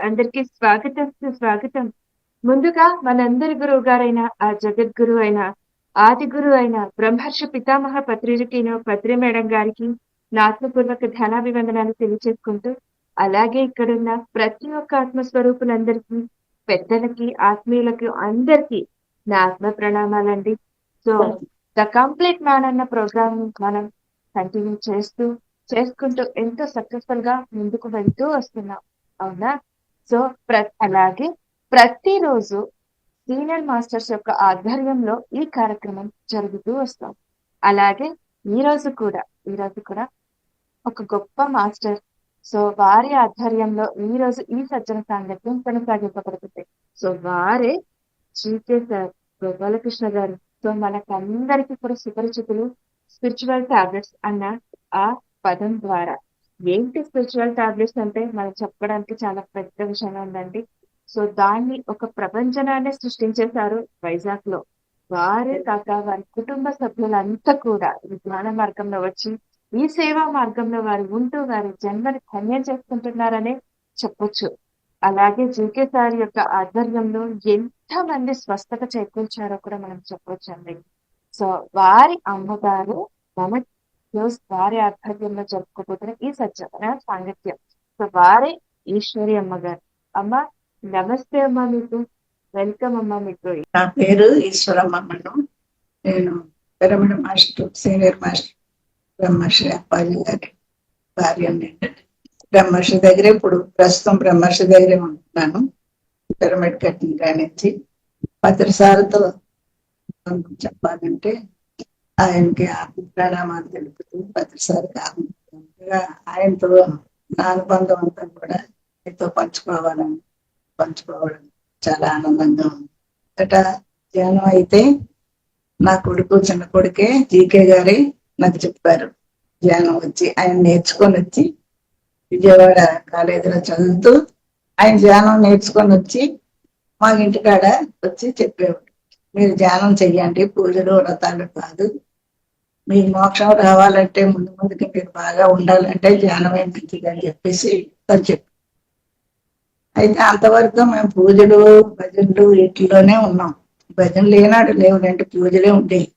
అందరికీ స్వాగతం సుస్వాగతం. ముందుగా మనందరి గురువు గారైన ఆ జగద్గురు అయిన ఆది గురువు అయిన బ్రహ్మర్షి పితామహ పత్రిజీకిను పత్రి మేడం గారికి నా ఆత్మపూర్వక ధనాభివందనాలు తెలియచేసుకుంటూ, అలాగే ఇక్కడున్న ప్రతి ఒక్క ఆత్మస్వరూపులందరికీ, పెద్దలకి, ఆత్మీయులకు అందరికీ నా ఆత్మ ప్రణామాలండి. సో ద కంప్లీట్ మ్యాన్ అన్న ప్రోగ్రామ్ మనం కంటిన్యూ చేసుకుంటూ ఎంతో సక్సెస్ఫుల్ గా ముందుకు వెళ్తూ వస్తున్నాం. అవునా? సో అలాగే ప్రతిరోజు సీనియర్ మాస్టర్స్ యొక్క ఆధ్వర్యంలో ఈ కార్యక్రమం జరుగుతూ వస్తాం. అలాగే ఈ రోజు కూడా ఒక గొప్ప మాస్టర్, సో వారి ఆధ్వర్యంలో ఈ రోజు ఈ సజ్జన సాంగత్యం కొనసాగింపబడుతుంది. సో వారే జీకే సార్, గోపాలకృష్ణ గారు. సో మనకందరికి కూడా సుపరిచితులు స్పిరిచువల్ టాబ్లెట్స్ అన్న ఆ పదం ద్వారా. ఏంటి స్పిరిచువల్ టాబ్లెట్స్ అంటే మనం చెప్పడానికి చాలా పెద్ద విషయం ఉందండి. సో దాన్ని ఒక ప్రపంచనాన్ని సృష్టించేశారు వైజాగ్ లో. వారే కాక వారి కుటుంబ సభ్యులంతా కూడా ఈ జ్ఞాన మార్గంలో వచ్చి ఈ సేవా మార్గంలో వారు ఉంటూ వారి జన్మని ధన్యం చేసుకుంటున్నారనే చెప్పొచ్చు. అలాగే జీకే సార్ యొక్క ఆధ్వర్యంలో ఎంత మంది స్వస్థత చేకూర్చారో కూడా మనం చెప్పొచ్చు అండి. సో వారి అమ్మగారు మన రోజు వారి ఆధ్వర్యంలో జరుపుకోబోతున్న ఈ సజ్జన సాంగత్యం. సో వారే ఈశ్వరి అమ్మగారు. అమ్మ నమస్తే అమ్మ, మీకు వెల్కమ్ అమ్మ. మీకు నా పేరు ఈశ్వరమ్మను. నేను పిరమిడ్ మాస్టర్, సీనియర్ మాస్టర్ బ్రహ్మర్షి అప్పాజీ గారి భార్య. బ్రహ్మర్షి దగ్గరే ఇప్పుడు ప్రస్తుతం బ్రహ్మర్షి దగ్గరే ఉంటున్నాను. పిరమిడ్ కట్టిన కానించి పత్రిసారితో చెప్పాలంటే ఆయనకి ప్రణామాలు తెలుపుతూ ప్రతిసారి కాకుండా ఆయనతో నా అనుబంధం అంతా కూడా మీతో పంచుకోవడం చాలా ఆనందంగా ఉంది. ధ్యానం అయితే నా చిన్న కొడుకే జీకే గారి నాకు చెప్పారు. ధ్యానం వచ్చి ఆయన నేర్చుకొని వచ్చి విజయవాడ కాలేజీలో చదువుతూ ఆయన ధ్యానం నేర్చుకొని వచ్చి మా ఇంటికాడ వచ్చి చెప్పేవాడు, మీరు ధ్యానం చెయ్యండి, పూజలు వ్రతాలు కాదు, మీ మోక్షం రావాలంటే ముందుకి మీరు బాగా ఉండాలంటే ధ్యానమే మంచిది అని చెప్పేసి తను చెప్పి. అయితే అంతవరకు మేము పూజలు భజనలు వీటిలోనే ఉన్నాం. భజనలు ఏనాడు లేవులేంటి, పూజలే ఉండేవి.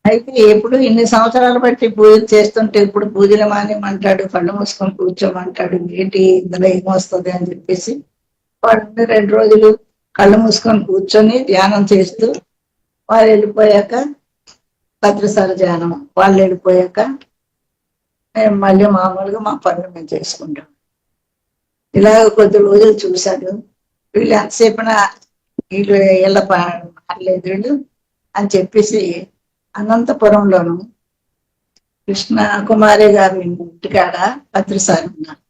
అయితే ఎప్పుడు ఇన్ని సంవత్సరాలు బట్టి పూజలు చేస్తుంటే ఇప్పుడు పూజలు మానేమంటాడు, కళ్ళు మూసుకొని కూర్చోమంటాడు, ఏంటి ఇందులో ఏమొస్తుంది అని చెప్పేసి వాడు 2 రోజులు కళ్ళు మూసుకొని కూర్చొని ధ్యానం చేస్తూ వారు వెళ్ళిపోయాక భద్రసాల ధ్యానం వాళ్ళు వెళ్ళిపోయాక మేము మళ్ళీ మామూలుగా మా పనులు మేము చేసుకుంటాం. ఇలాగ కొద్ది రోజులు చూశాడు. వీళ్ళు ఎంతసేపున వీళ్ళు ఇళ్ళ మారలేదు వీళ్ళు అని చెప్పేసి అనంతపురంలోను కృష్ణ కుమారి గారి ఇంటికాడ భద్రసారి ఉన్నారు.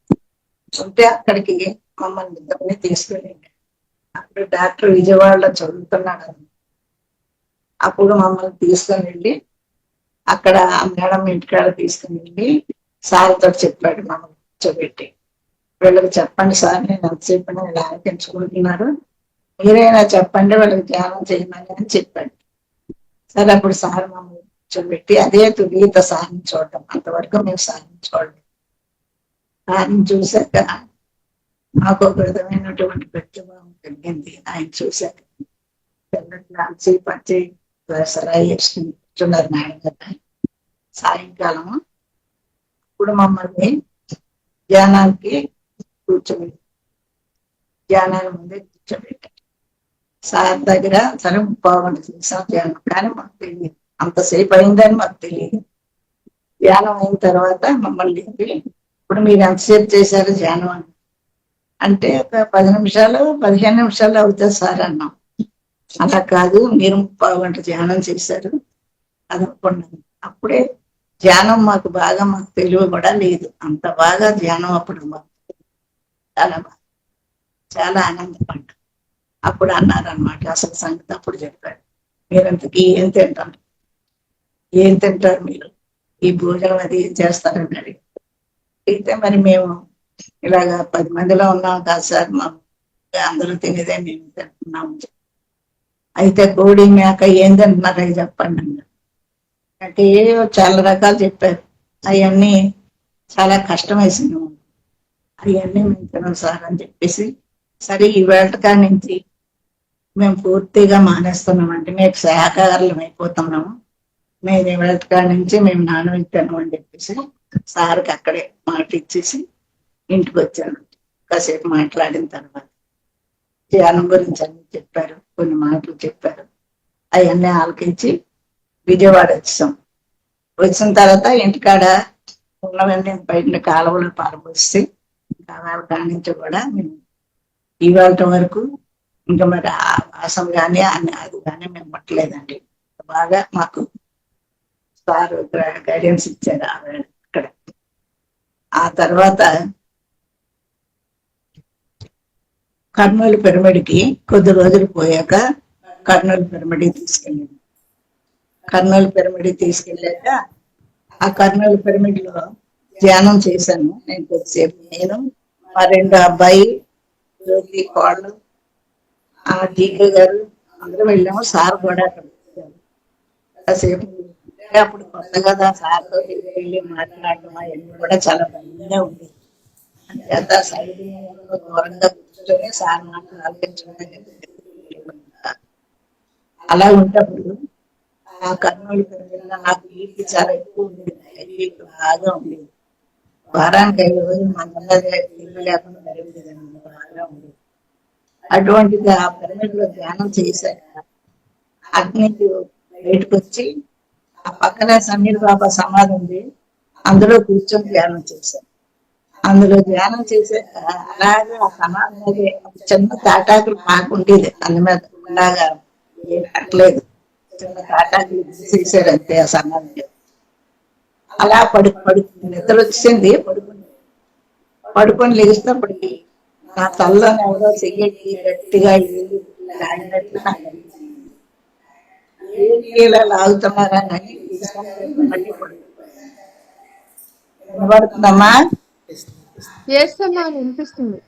ఉంటే అక్కడికి మమ్మల్ని ఇద్దరిని తీసుకెళ్ళి, అప్పుడు డాక్టర్ విజయవాడలో చదువుతున్నాడు. అప్పుడు మమ్మల్ని తీసుకొని వెళ్ళి అక్కడ మేడం ఇంటికాడ తీసుకుని వెళ్ళి సార్తో చెప్పాడు, మమ్మల్ని కూర్చోబెట్టి, వీళ్ళకి చెప్పండి సార్, నేను ఎంతసేపు ఇలా ఆలోచించుకుంటున్నారు, మీరైనా చెప్పండి వీళ్ళకి ధ్యానం చేయమని అని చెప్పాడు. సరే అప్పుడు సార్ మమ్మల్ని కూర్చోబెట్టి అదే తులీత సార్ని చూడటం, అంతవరకు మేము సార్ని చూడడం. సార్ని చూశాక మాకు ఒక విధమైనటువంటి ప్రతిభావం కలిగింది. ఆయన చూశాక పచ్చి సరాయి వేసుకుని కూర్చున్నారు మేడం గారు. సాయంకాలం ఇప్పుడు మమ్మల్ని ధ్యానానికి ధ్యానాన్ని ముందే కూర్చోబెట్టారు. సార్ దగ్గర సరే 3 చూసాం ధ్యానం, కానీ మాకు తెలియదు అంతసేపు అయిందని మాకు తెలియదు. ధ్యానం అయిన తర్వాత మమ్మల్ని ఇప్పుడు మీరు ఎంతసేపు చేశారు ధ్యానం అంటే ఒక 10 నిమిషాలు 15 నిమిషాలు అవుతుంది సార్ అన్నాం. అలా కాదు, మీరు 3 గంటలు ధ్యానం చేశారు అనుకున్నాను. అప్పుడే ధ్యానం మాకు తెలివి కూడా లేదు, అంత బాగా ధ్యానం అప్పుడు మాకు చాలా ఆనందపడ్డాం. అప్పుడు అన్నారనమాట అసలు సంగతి. అప్పుడు చెప్పాడు, మీరంతకి ఏం తింటారు మీరు, ఈ భోజనం అది ఏం చేస్తారని అడిగి. అయితే మరి మేము ఇలాగ 10 మందిలో ఉన్నాం కాదు సార్, మా అందరూ తినేదే మేము తింటున్నాము. అయితే కోడి మేక ఏం తింటున్నారు అవి చెప్పండి అన్నారు. అంటే చాలా రకాలు చెప్పారు. అవన్నీ చాలా కష్టం వేసింది. అవన్నీ మేము తినం సార్ అని చెప్పేసి, సరే ఈ వేళ నుంచి మేము పూర్తిగా మానేస్తున్నామంటే మేము శాఖాహారులం అయిపోతున్నాము, మేము ఈ వేళ నుంచి మేము నాన్ వెజ్ తినము అని చెప్పేసి సార్కి అక్కడే మాట ఇచ్చేసి ఇంటికి వచ్చాను. కాసేపు మాట్లాడిన తర్వాత ధ్యానం గురించి అన్ని చెప్పారు, కొన్ని మాటలు చెప్పారు, అవన్నీ ఆలకించి విజయవాడ వచ్చాం. వచ్చిన తర్వాత ఇంటికాడ ఉన్నవన్నీ బయట కాలువలు పారబోసి కాలువల కాడి నుంచి కూడా మేము ఇవాళ వరకు ఇంకా మరి ఆ వాసం కానీ అది కానీ మేము పట్టలేదండి. బాగా మాకు సార్ గైడెన్స్ ఇచ్చారు అక్కడ. ఆ తర్వాత కర్నూలు పిరమిడ్కి కొద్ది రోజులు పోయాక కర్నూలు పిరమిడ్కి తీసుకెళ్ళాను. కర్నూలు పిరమిడ్కి తీసుకెళ్ళాక ఆ కర్నూలు పిరమిడ్ లో ధ్యానం చేశాను. నేను కొద్దిసేపు, నేను మా రెండు అబ్బాయి, జ్యోతి కోడలు, ఆ టీకే గారు అందరం వెళ్ళాము. సార్ కూడా అక్కడ వచ్చారు. కాసేపు అప్పుడు కొత్త కదా, సార్తో వెళ్ళి మాట్లాడడం అవన్నీ కూడా చాలా భయంగా ఉంది. అంచేత సైడ్లో దూరంగా కూర్చొని సార్ మాటలు ఆలోచించడం అలా ఉన్నప్పుడు ఆ కర్నూలు పిరమిడ్లో నాకు బీపీ చాలా ఎక్కువ ఉండేది. బీపీ బాగా ఉండేది. వారానికి 5 రోజులు మా తిండి లేకుండా జరిగేదండి, బాగా ఉండేది. అటువంటిది ఆ పిరమిడ్ లో ధ్యానం చేశాక అటు నుంచి బయటకు వచ్చి ఆ పక్కనే సమీర్ బాబా సమాధి ఉంది, అందులో కూర్చొని ధ్యానం చేశాను. అందులో ధ్యానం చేశాక అలాగే ఆ సమాధి మీద చిన్న తాటాకులు పాకుండేది, దాని మీద ఉండగా అట్లేదు, చిన్న తాటాకులు తీసేసారు అంతే ఆ సమాధి మీద. అలా నిద్ర వచ్చింది, పడుకొని లేచినప్పటికీ నా తల్లో ఎవరో చెయ్యి గట్టిగా లాగినట్లు నాకు అనిపించింది. ఏంటి ఇలా లాగుతున్నారా అని మళ్ళీ వినబడుతుందమ్మా? చేస్తామా అని అనిపిస్తుంది.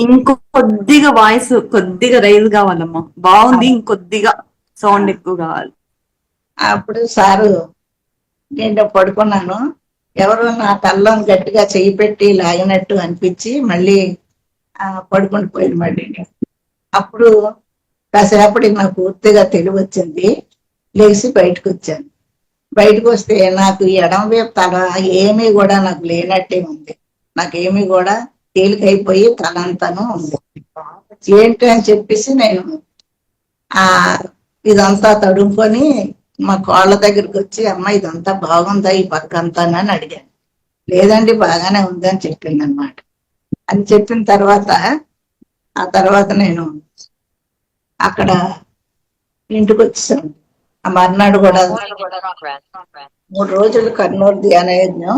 ఇంకొద్దిగా వాయిస్ కొద్దిగా రైజ్ కావాలమ్మా, బాగుంది. ఇంకొద్దిగా సౌండ్ ఎక్కువ కావాలి. అప్పుడు సారు నేను పడుకున్నాను, ఎవరు నా తల్లో గట్టిగా చెయ్యి పెట్టి లాగినట్టు అనిపించి మళ్ళీ పడుకుని పోయింది. మళ్ళీ అప్పుడు కాసేపటికి నాకు పూర్తిగా తెలివి వచ్చింది, లేచి బయటకు వచ్చాను. బయటకు వస్తే నాకు ఎడమ వైపు తల ఏమీ కూడా నాకు లేనట్టే ఉంది. నాకేమీ కూడా తేలికైపోయి తలంతాను ఉంది. ఏంటి అని చెప్పేసి నేను ఆ ఇదంతా తడుముకొని మా కోళ్ళ దగ్గరికి వచ్చి, అమ్మ ఇదంతా బాగుందా ఈ పక్క అంతా అని అడిగాను. లేదండి బాగానే ఉందని చెప్పింది అనమాట. అని చెప్పిన తర్వాత ఆ తర్వాత నేను అక్కడ ఇంటికి వచ్చాను. ఆ మర్నాడు కూడా 3 రోజులు కర్నూలు ధ్యాన యజ్ఞం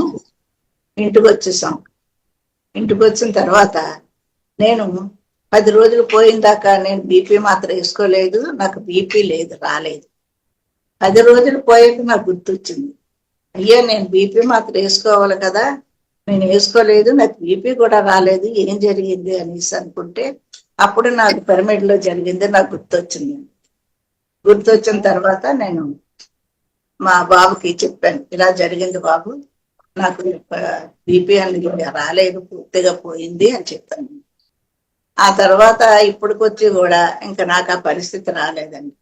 ఇంటికి వచ్చేసాం. ఇంటికి వచ్చిన తర్వాత నేను 10 రోజులు పోయిన దాకా నేను బీపీ మాత్రం వేసుకోలేదు, నాకు బీపీ లేదు, రాలేదు. 10 రోజులు పోయాక నాకు గుర్తొచ్చింది, అయ్యో నేను బీపీ మాత్రం వేసుకోవాలి కదా, నేను వేసుకోలేదు, నాకు బీపీ కూడా రాలేదు, ఏం జరిగింది అనేసి అనుకుంటే అప్పుడు నాకు పిరమిడ్ లో జరిగింది నాకు గుర్తొచ్చింది. గుర్తొచ్చిన తర్వాత నేను మా బాబుకి చెప్పాను, ఇలా జరిగింది బాబు, నాకు బీపీ అనేది రాలేదు, పూర్తిగా పోయింది అని చెప్పాను. ఆ తర్వాత ఇప్పటికొచ్చి కూడా ఇంకా నాకు ఆ పరిస్థితి రాలేదండి.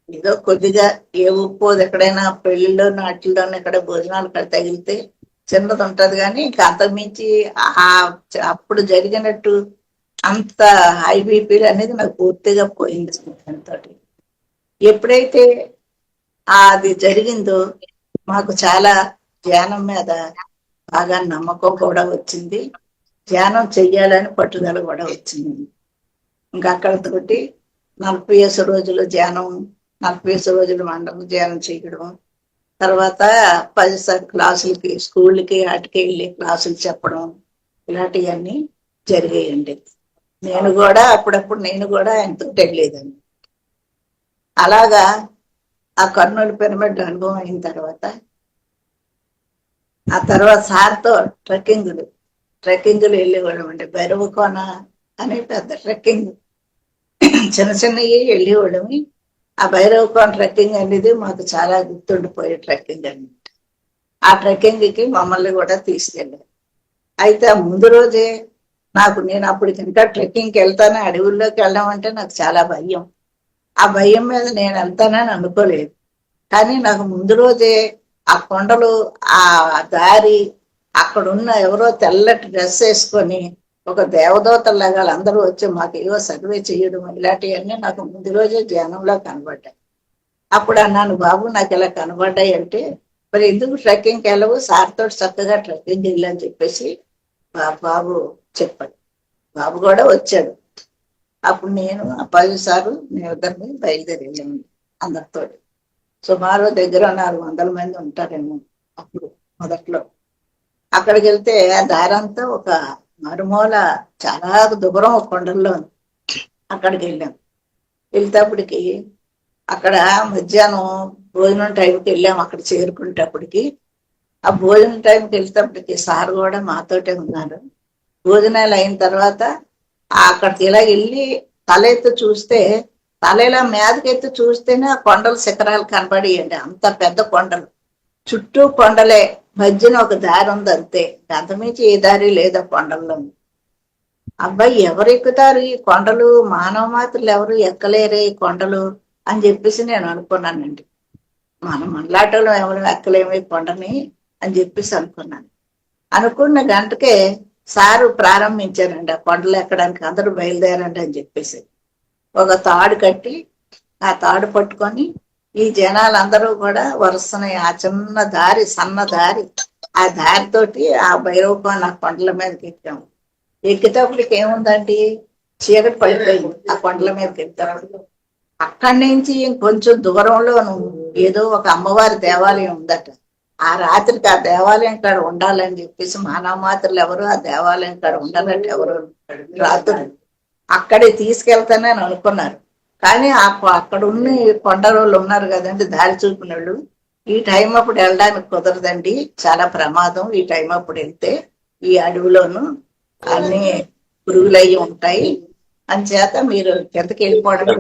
ఏదో కొద్దిగా ఏ ఉప్పు ఎక్కడైనా పెళ్లిలో నాటిల్లోనే ఎక్కడ భోజనాలు ఇక్కడ తగిలితే చిన్నది ఉంటది, కానీ ఇంకా అంతకుమించి ఆ అప్పుడు జరిగినట్టు అంత హై బీపీలు అనేది నాకు పూర్తిగా పోయింది. దాంతో ఎప్పుడైతే అది జరిగిందో మాకు చాలా ధ్యానం మీద బాగా నమ్మకం కూడా వచ్చింది, ధ్యానం చెయ్యాలని పట్టుదల కూడా వచ్చింది. ఇంకా అక్కడతోటి 40 రోజులు ధ్యానం, 40 రోజులు మండలం ధ్యానం చేయడం, తర్వాత 10 క్లాసులకి స్కూళ్ళకి వాటికి వెళ్ళి క్లాసులు చెప్పడం, ఇలాంటివన్నీ జరిగాయండి. నేను కూడా అప్పుడప్పుడు నేను కూడా ఎంతో వెళ్ళేదాన్ని. అలాగా ఆ కర్నూలు పిరమిడ్ అనుభవం అయిన తర్వాత ఆ తర్వాత సార్తో ట్రెక్కింగ్లు వెళ్ళేవాళ్ళం అండి. భైరవకోన అనే పెద్ద ట్రెక్కింగ్, చిన్న చిన్నవి వెళ్ళేవాళ్ళమి. ఆ భైరవకోన ట్రెక్కింగ్ అనేది మాకు చాలా గుర్తుండిపోయే ట్రెక్కింగ్ అనమాట. ఆ ట్రెక్కింగ్ కి మమ్మల్ని కూడా తీసుకెళ్ళారు. అయితే ఆ ముందు రోజే నేను అప్పటికి ఇంకా ట్రెక్కింగ్కి వెళ్తాను, అడవుల్లోకి వెళ్ళడం అంటే నాకు చాలా భయం. ఆ భయం మీద నేను వెళ్తానని అనుకోలేదు. కానీ నాకు ముందు రోజే ఆ కొండలు, ఆ దారి, అక్కడున్న ఎవరో తెల్లటి డ్రెస్ వేసుకొని ఒక దేవదూతలాగా అందరూ వచ్చి మాకు ఏవో సర్వే చేయడం ఇలాంటివన్నీ నాకు ముందు రోజే ధ్యానంలో కనబడ్డాయి. అప్పుడు అన్నాను, బాబు నాకు ఇలా కనబడ్డాయి అంటే మరి ఎందుకు ట్రెక్కింగ్కి వెళ్ళవు, సార్తో చక్కగా ట్రెక్కింగ్ వెళ్ళని చెప్పేసి బాబు చెప్పాడు. బాబు కూడా వచ్చాడు. అప్పుడు నేను ఆ 10 సార్లు మేము ఇద్దరిని బయలుదేరి వెళ్ళాము అందరితో. సుమారు దగ్గర 400 మంది ఉంటారేమో అప్పుడు మొదట్లో. అక్కడికి వెళ్తే ఆ దారంతా ఒక మరుమూల, చాలా దూరం ఒక కొండల్లో ఉంది. అక్కడికి వెళ్ళాం. వెళ్తేప్పటికి అక్కడ మధ్యాహ్నం భోజనం టైంకి వెళ్ళాము. అక్కడ చేరుకునేటప్పటికి ఆ భోజనం టైంకి వెళ్తేప్పటికి సార్ కూడా మాతోటే ఉన్నారు. భోజనాలు అయిన తర్వాత అక్కడికి ఇలా వెళ్ళి తల ఎత్తు చూస్తే, తల ఇలా మీదకెత్తి చూస్తేనే ఆ కొండల శిఖరాలు కనపడియండి. అంత పెద్ద కొండలు, చుట్టూ కొండలే, మధ్యన ఒక దారి ఉంది అంతే, అంతమించి ఏ దారి లేదా కొండల్లో. అబ్బాయి ఎవరు ఎక్కుతారు ఈ కొండలు, మానవ మాత్రలు ఎవరు ఎక్కలేరే ఈ కొండలు అని చెప్పేసి నేను అనుకున్నానండి. మనం మనలాటలో ఎవరు ఎక్కలేము ఈ కొండని అని చెప్పేసి అనుకున్నాను. అనుకున్న గంటకే సారు ప్రారంభించారండి ఆ కొండలు ఎక్కడానికి. అందరూ బయలుదేరండి అని చెప్పేసి ఒక తాడు కట్టి, ఆ తాడు పట్టుకొని ఈ జనాలందరూ కూడా వరుసన ఆ చిన్న దారి, సన్న దారి, ఆ దారితోటి ఆ భైరవకోన కొండల మీదకి ఎక్కాము. ఎక్కేటప్పటికి ఏముందండి, చీకటి పడిపోయింది ఆ కొండల మీదకి ఎక్కేటప్పుడు. అక్కడి నుంచి ఇంకొంచెం దూరంలో ఏదో ఒక అమ్మవారి దేవాలయం ఉందట. ఆ రాత్రికి ఆ దేవాలయం కాడ ఉండాలని చెప్పేసి మానవ మాత్రలు ఎవరు ఆ దేవాలయం కాడ ఉండాలంటే ఎవరు రాత్రి అక్కడే తీసుకెళ్తానని అనుకున్నారు. కానీ అక్కడ ఉన్న కొండ వాళ్ళు ఉన్నారు కదండి, దారి చూపిన వాళ్ళు, ఈ టైం అప్పుడు వెళ్ళడానికి కుదరదండి, చాలా ప్రమాదం, ఈ టైం అప్పుడు వెళ్తే ఈ అడవిలోను అన్ని పురుగులు అయ్యి ఉంటాయి, అని చేత మీరు కిందకి వెళ్ళిపోవడం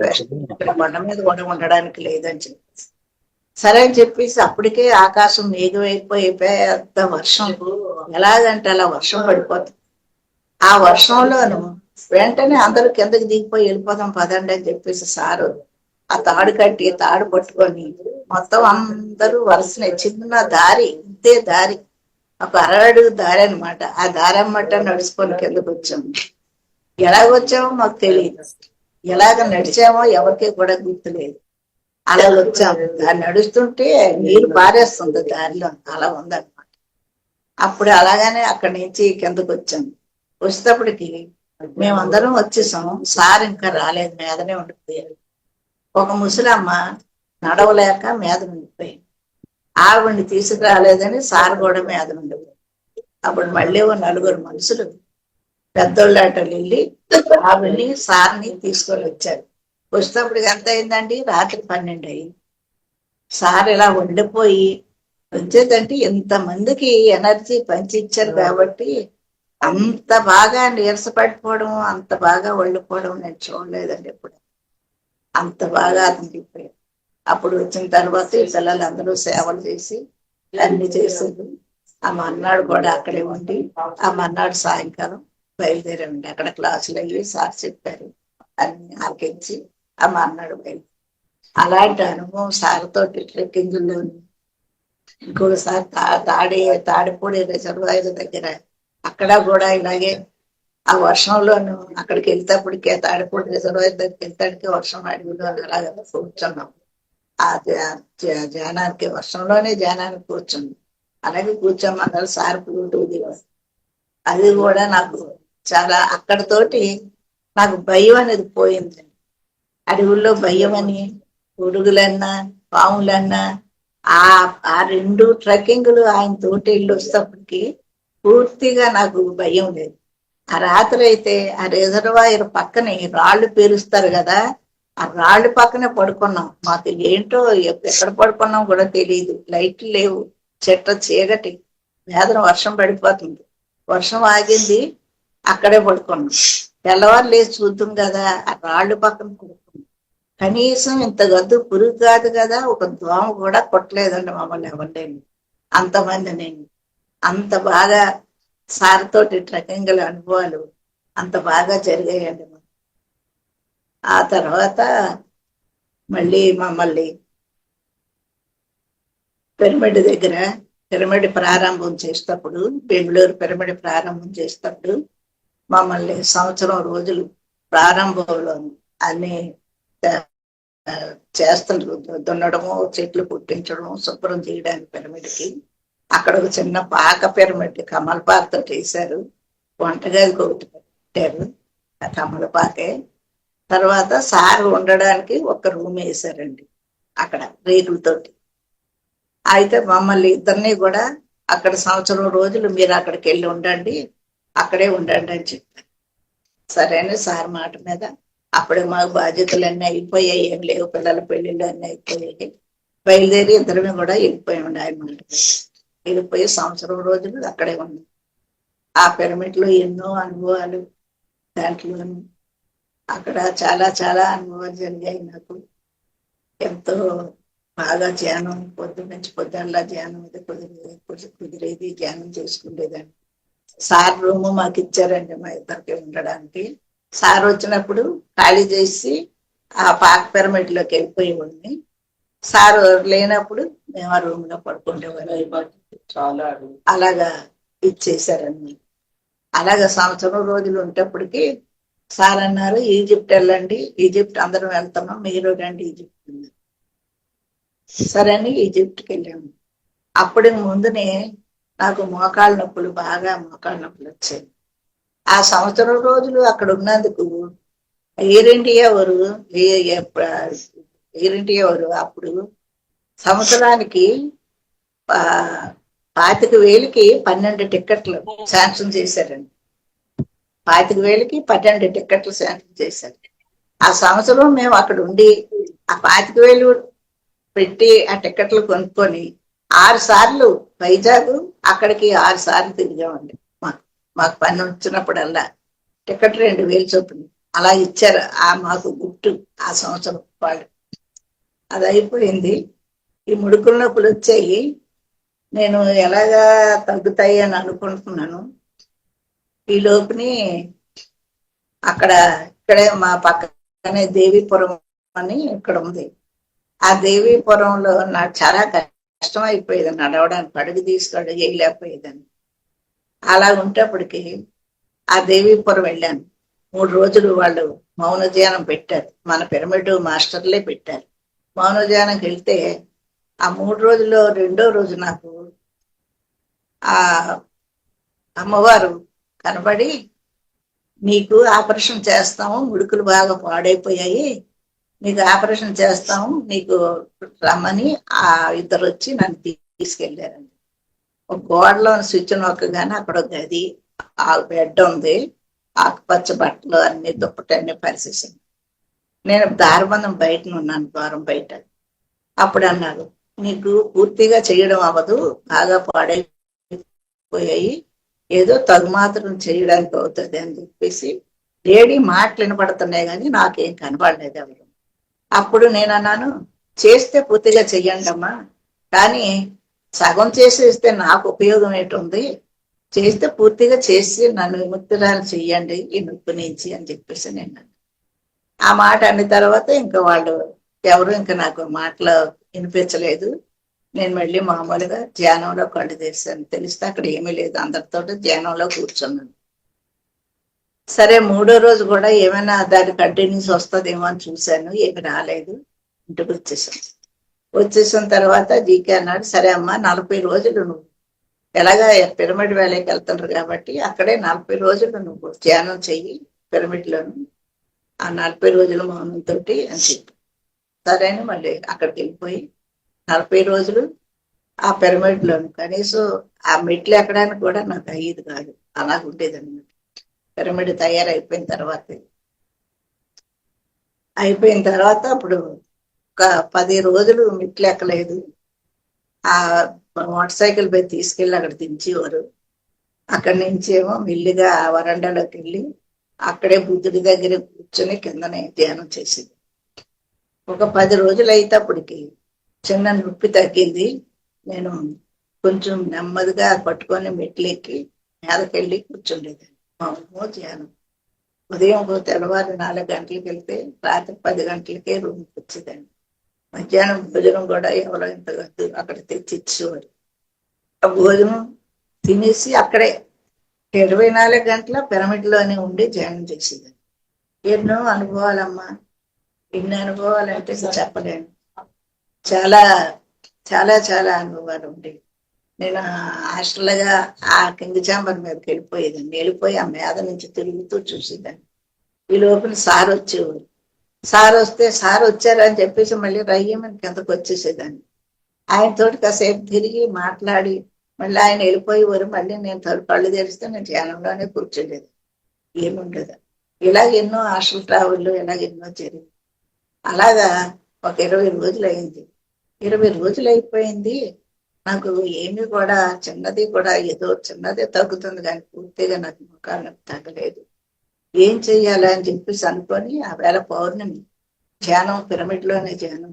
ఇక్కడ కొండ మీద కూడా ఉండడానికి లేదని చెప్పి సరే అని చెప్పేసి అప్పటికే ఆకాశం మేఘమైపోయి పెద్ద వర్షం, ఎలాగంటే అలా వర్షం పడిపోతుంది. ఆ వర్షంలోను వెంటనే అందరూ కిందకి దిగిపోయి వెళ్ళిపోదాం పదండి అని చెప్పేసి సారు ఆ తాడు కట్టి, తాడు పట్టుకొని మొత్తం అందరూ వరుసనే చిన్న దారి, ఇంతే దారి, ఒక అరడుగు దారి అనమాట. ఆ దారి అమ్మట నడుచుకొని కిందకు వచ్చాము. ఎలాగొచ్చామో మాకు తెలియదు, ఎలాగ నడిచామో ఎవరికి కూడా గుర్తులేదు. అలా వచ్చాము. దాన్ని నడుస్తుంటే నీరు పారేస్తుంది దారిలో, అలా ఉందన్నమాట. అప్పుడు అలాగానే అక్కడి నుంచి కిందకు వచ్చాము. వచ్చేటప్పటికి మేమందరం వచ్చేసాం. సార్ ఇంకా రాలేదు, మీదనే ఉండిపోయారు. ఒక ముసలమ్మ నడవలేక మీద ఉండిపోయింది. ఆవిడ్ని తీసుకురాలేదని సార్ కూడా మీద ఉండిపోయారు. అప్పుడు మళ్ళీ ఓ 4 మనుషులు పెద్దోళ్ళాట వెళ్ళి ఆవిడ్ని, సార్ని తీసుకొని వచ్చారు. వచ్చేటప్పటికి ఎంత అయిందండి, రాత్రి 12 అయింది. సార్ ఇలా ఉండిపోయి వచ్చేదంటే ఇంతమందికి ఎనర్జీ పంచి ఇచ్చారు కాబట్టి అంత బాగా నీరసపడిపోవడం, అంత బాగా వండిపోవడం నేను చూడలేదండి ఎప్పుడు. అంత బాగా అతనికిపోయారు. అప్పుడు వచ్చిన తర్వాత ఈ పిల్లలందరూ సేవలు చేసి అన్ని చేసేది. ఆ మర్నాడు కూడా అక్కడే ఉండి ఆ మర్నాడు సాయంకాలం బయలుదేరండి. అక్కడ క్లాసులు అయ్యి సార్ చెప్పారు, అన్ని ఆలకించి ఆ మర్నాడు బయలుదేరి. అలాంటి అనుభవం సార్తోటి ట్రెక్కింగ్లో. ఇంకొకసారి తాడిపూడి రిజర్వాయర్ దగ్గర అక్కడ కూడా ఇలాగే ఆ వర్షంలోను అక్కడికి వెళ్తేప్పటికే తాడిపూడి రిజర్వాయర్ దగ్గరికి వెళ్తాడికి వర్షం అడవిలో అలాగే కూర్చున్నాం. ఆ ధ్యానానికి, వర్షంలోనే ధ్యానానికి కూర్చుంది. అలాగే కూర్చోమన్నారు సార్ ప్లూటూది. అది కూడా నాకు చాలా అక్కడతోటి నాకు భయం అనేది పోయింది. అడవుల్లో భయం అని, పురుగులన్నా పాములన్నా ఆ ఆ 2 ట్రెక్కింగ్లు ఆయన తోటి వెళ్ళి వస్తేప్పటికి పూర్తిగా నాకు భయం లేదు. ఆ రాత్రి అయితే ఆ రిజర్వాయర్ పక్కనే రాళ్ళు పేరుస్తారు కదా, ఆ రాళ్ళు పక్కనే పడుకున్నాం. మాకు ఏంటో ఎక్కడ పడుకున్నాం కూడా తెలియదు. లైట్లు లేవు, చెట్ల చీకటి, వేదన వర్షం పడిపోతుంది. వర్షం ఆగింది, అక్కడే పడుకున్నాం. తెల్లవారు లేచి చూద్దాం కదా, ఆ రాళ్ళు పక్కన పడుకున్నాం. కనీసం ఇంత గద్దు పురుగు కాదు కదా, ఒక దోమ కూడా కొట్టలేదండి మమ్మల్ని ఎవరిని. అంతమంది నేను అంత బాగా సార్ తోటి ట్రెక్కింగ్ల అనుభవాలు అంత బాగా జరిగాయండి. ఆ తర్వాత మళ్ళీ మమ్మల్ని పిరమిడ్ దగ్గర పిరమిడ్ ప్రారంభం చేసేటప్పుడు, బెంగళూరు పిరమిడ్ ప్రారంభం చేసేటప్పుడు మమ్మల్ని సంవత్సరం రోజులు ప్రారంభంలో అన్ని చేస్తుండ్రు. దున్నడము, చెట్లు పుట్టించడం, శుభ్రం చేయడానికి పిరమిడ్కి. అక్కడ ఒక చిన్న పాక పిరమిడ్ కమలపాకుతో చేశారు. వంటగదికి ఒకటి పెట్టారు, ఆ కమలపాకే. తర్వాత సార్ ఉండడానికి ఒక రూమ్ వేశారండి అక్కడ రేకులతోటి. అయితే మమ్మల్ని ఇద్దరిని కూడా అక్కడ సంవత్సరం రోజులు మీరు అక్కడికి వెళ్ళి ఉండండి, అక్కడే ఉండండి అని చెప్పారు. సరేనే సార్ మాట మీద అప్పుడే మాకు బాధ్యతలు అన్నీ అయిపోయాయి, ఏం లేవు, పిల్లల పెళ్లిళ్ళు అన్నీ అయిపోయాయి. బయలుదేరి ఇద్దరమే కూడా వెళ్ళిపోయామండి ఆయన మాట మీద. వెళ్ళిపోయి సంవత్సరం రోజులు అక్కడే ఉన్నాం. ఆ పిరమిడ్ లో ఎన్నో అనుభవాలు, దాంట్లో అక్కడ చాలా చాలా అనుభవాలు జరిగాయి నాకు. ఎంతో బాగా ధ్యానం, పొద్దు నుంచి పొద్దుల్లా ధ్యానం అది కుదిరేది, ధ్యానం చేసుకునేదాన్ని. సార్ రూము మాకు ఇచ్చారండి మా ఇద్దరికి ఉండడానికి. సార్ వచ్చినప్పుడు ఖాళీ చేసి ఆ పాక పిరమిడ్ లోకి వెళ్ళిపోయేవాడిని. సార్ లేనప్పుడు మేము ఆ రూమ్ లో పడుకుంటేవాళ్ళం. చాలా అలాగా ఇచ్చేసారని. అలాగా సంవత్సరం రోజులు ఉంటప్పటికి సార్ అన్నారు, ఈజిప్ట్ వెళ్ళండి, ఈజిప్ట్ అందరం వెళ్తున్నాం, మీరు రండి ఈజిప్ట్ అన్నారు. సరే అని ఈజిప్ట్కి వెళ్ళాము. అప్పటి ముందునే నాకు మోకాళ్ళ నొప్పులు, బాగా మోకాళ్ళ నొప్పులు వచ్చాయి. ఆ సంవత్సరం రోజులు అక్కడ ఉన్నందుకు ఎయిర్ ఇండియా వారు అప్పుడు సంవత్సరానికి 25,000కి 12 టిక్కెట్లు శాంక్షన్ చేశారండి. 25,000కి 12 టిక్కెట్లు శాంక్షన్ చేశారు. ఆ సంవత్సరం మేము అక్కడ ఉండి ఆ 25,000 పెట్టి ఆ టిక్కెట్లు కొనుక్కొని 6 సార్లు వైజాగ్ అక్కడికి 6 సార్లు తిరిగామండి. మాకు పని వచ్చినప్పుడల్లా టికెట్ 2,000 చొప్పున అలా ఇచ్చారు. మాకు గుర్తు ఆ సంవత్సరం వాళ్ళు. అది అయిపోయింది. ఈ ముడుకుల నొప్పులు వచ్చాయి. నేను ఎలాగా తగ్గుతాయి అని అనుకుంటున్నాను. ఈ లోపుని ఇక్కడే మా పక్కనే దేవీపురం అని ఇక్కడ ఉంది. ఆ దేవీపురంలో నాకు చాలా కష్టం అయిపోయేది నడవడానికి, అడుగు తీసుకొని వేయలేకపోయేదాన్ని. అలా ఉంటప్పటికి ఆ దేవీపురం వెళ్ళాను. 3 రోజులు వాళ్ళు మౌనధ్యానం పెట్టారు, మన పిరమిడ్ మాస్టర్లే పెట్టారు. మౌనధ్యానంకి వెళ్తే ఆ 3 రోజుల్లో 2వ రోజు నాకు ఆ అమ్మవారు కనబడి, నీకు ఆపరేషన్ చేస్తాము, ముడుకులు బాగా పాడైపోయాయి, నీకు ఆపరేషన్ చేస్తాము, నీకు రమ్మని ఆ ఇద్దరు వచ్చి నన్ను తీసుకెళ్ళారండి. ఒక గోడలో స్విచ్ నొక్కగానే అక్కడ ఒక గది, ఆ బెడ్ ఉంది, ఆకుపచ్చ బట్టలు అన్ని, దుప్పటి అన్ని పరిచేసాను. నేను దారబంధం బయట ఉన్నాను, ద్వారం బయట. అప్పుడు అన్నారు, నీకు పూర్తిగా చేయడం అవ్వదు, బాగా పాడైపోయాయి, ఏదో తగుమాత్రం చేయడానికి అవుతుంది అని చెప్పేసి లేడీ మాటలు వినపడుతున్నాయి కానీ నాకేం కనపడలేదు ఎవరు. అప్పుడు నేను అన్నాను, చేస్తే పూర్తిగా చెయ్యండి అమ్మా, కానీ సగం చేసేస్తే నాకు ఉపయోగం ఏంటుంది, చేస్తే పూర్తిగా చేసి నన్ను విముక్తురాలు చెయ్యండి ఈ నొప్పి నుంచి అని చెప్పేసి నేను ఆ మాట అన్న తర్వాత ఇంకా వాళ్ళు ఎవరు ఇంకా నాకు మాటలు వినిపించలేదు. నేను మళ్ళీ మామూలుగా ధ్యానంలో కళ్ళు తెరిచాను. తెలిస్తే అక్కడ ఏమీ లేదు, అందరితో ధ్యానంలో కూర్చున్నాను. సరే 3వ రోజు కూడా ఏమైనా దాని కంటిన్యూస్ వస్తుందేమో అని చూశాను, ఏమి రాలేదు. ఇంటికి వచ్చేసిన తర్వాత జీకే అన్నాడు, సరే అమ్మా 40 రోజులు నువ్వు ఎలాగా పిరమిడ్ వేళకి వెళ్తున్నారు కాబట్టి అక్కడే 40 రోజులు నువ్వు ధ్యానం చెయ్యి పిరమిడ్లోను, ఆ 40 రోజుల మౌనంతో అని చెప్పి. సరే అని మళ్ళీ అక్కడికి వెళ్ళిపోయి 40 రోజులు ఆ పిరమిడ్లోను, కనీసం ఆ మెట్లు ఎక్కడానికి కూడా నాకు అయ్యేది కాదు, అలా ఉండేది అనమాట. పిరమిడ్ తయారైపోయిన తర్వాత అప్పుడు ఒక 10 రోజులు మెట్లు ఎక్కలేదు. ఆ మోటార్ సైకిల్ పై తీసుకెళ్ళి అక్కడ దించేవారు. అక్కడి నుంచి ఏమో మెల్లిగా ఆ వరండాలోకి వెళ్ళి అక్కడే బుద్ధుడి దగ్గర కూర్చొని కిందనే ధ్యానం చేసింది. ఒక 10 రోజులు అయితేప్పటికి చిన్న నొప్పి తగ్గింది. నేను కొంచెం నెమ్మదిగా పట్టుకొని మెట్లెక్కి మీదకెళ్ళి కూర్చుండేదాన్ని, మౌనమో ధ్యానం. ఉదయం తెల్లవారు 4 గంటలకు వెళ్తే రాత్రి 10 గంటలకే రూమ్కి వచ్చేదాన్ని. మధ్యాహ్నం భోజనం కూడా ఎవరో ఇంత అక్కడ తెచ్చి ఇచ్చేవారు. ఆ భోజనం తినేసి అక్కడే 24 గంటల పిరమిడ్ లోనే ఉండి ధ్యానం చేసేదాన్ని. ఎన్నో అనుభవాలమ్మా. ఎన్ని అనుభవాలంటే చెప్పలేను. చాలా చాలా చాలా అనుభవాలు ఉండేవి. నేను హాస్టల్గా ఆ కింగ్ చాంబర్ మీదకి వెళ్ళిపోయేదాన్ని. వెళ్ళిపోయి ఆ మీద నుంచి తిరుగుతూ చూసేదాన్ని. ఈ లోపల సార్ వచ్చేవారు. సార్ వస్తే సార్ వచ్చారని చెప్పేసి మళ్ళీ రయ్యమని కిందకు వచ్చేసేదాన్ని. ఆయనతోటి కాసేపు తిరిగి మాట్లాడి మళ్ళీ ఆయన వెళ్ళిపోయేవారు. మళ్ళీ నేను కళ్ళు తెరిస్తే నేను ధ్యానంలోనే కూర్చోలేదు. ఏముండదు. ఇలాగ ఎన్నో హాస్టల్ ట్రావెల్లో ఇలాగ ఎన్నో జరిగింది. అలాగా ఒక 20 రోజులు అయింది. 20 రోజులు అయిపోయింది. నాకు ఏమీ కూడా చిన్నది కూడా ఏదో చిన్నదే తగ్గుతుంది కానీ పూర్తిగా నాకు ముఖాలకు తగ్గలేదు. ఏం చెయ్యాలి అని చెప్పేసి అనుకొని ఆ వేళ పౌర్ణమి ధ్యానం పిరమిడ్లోనే ధ్యానం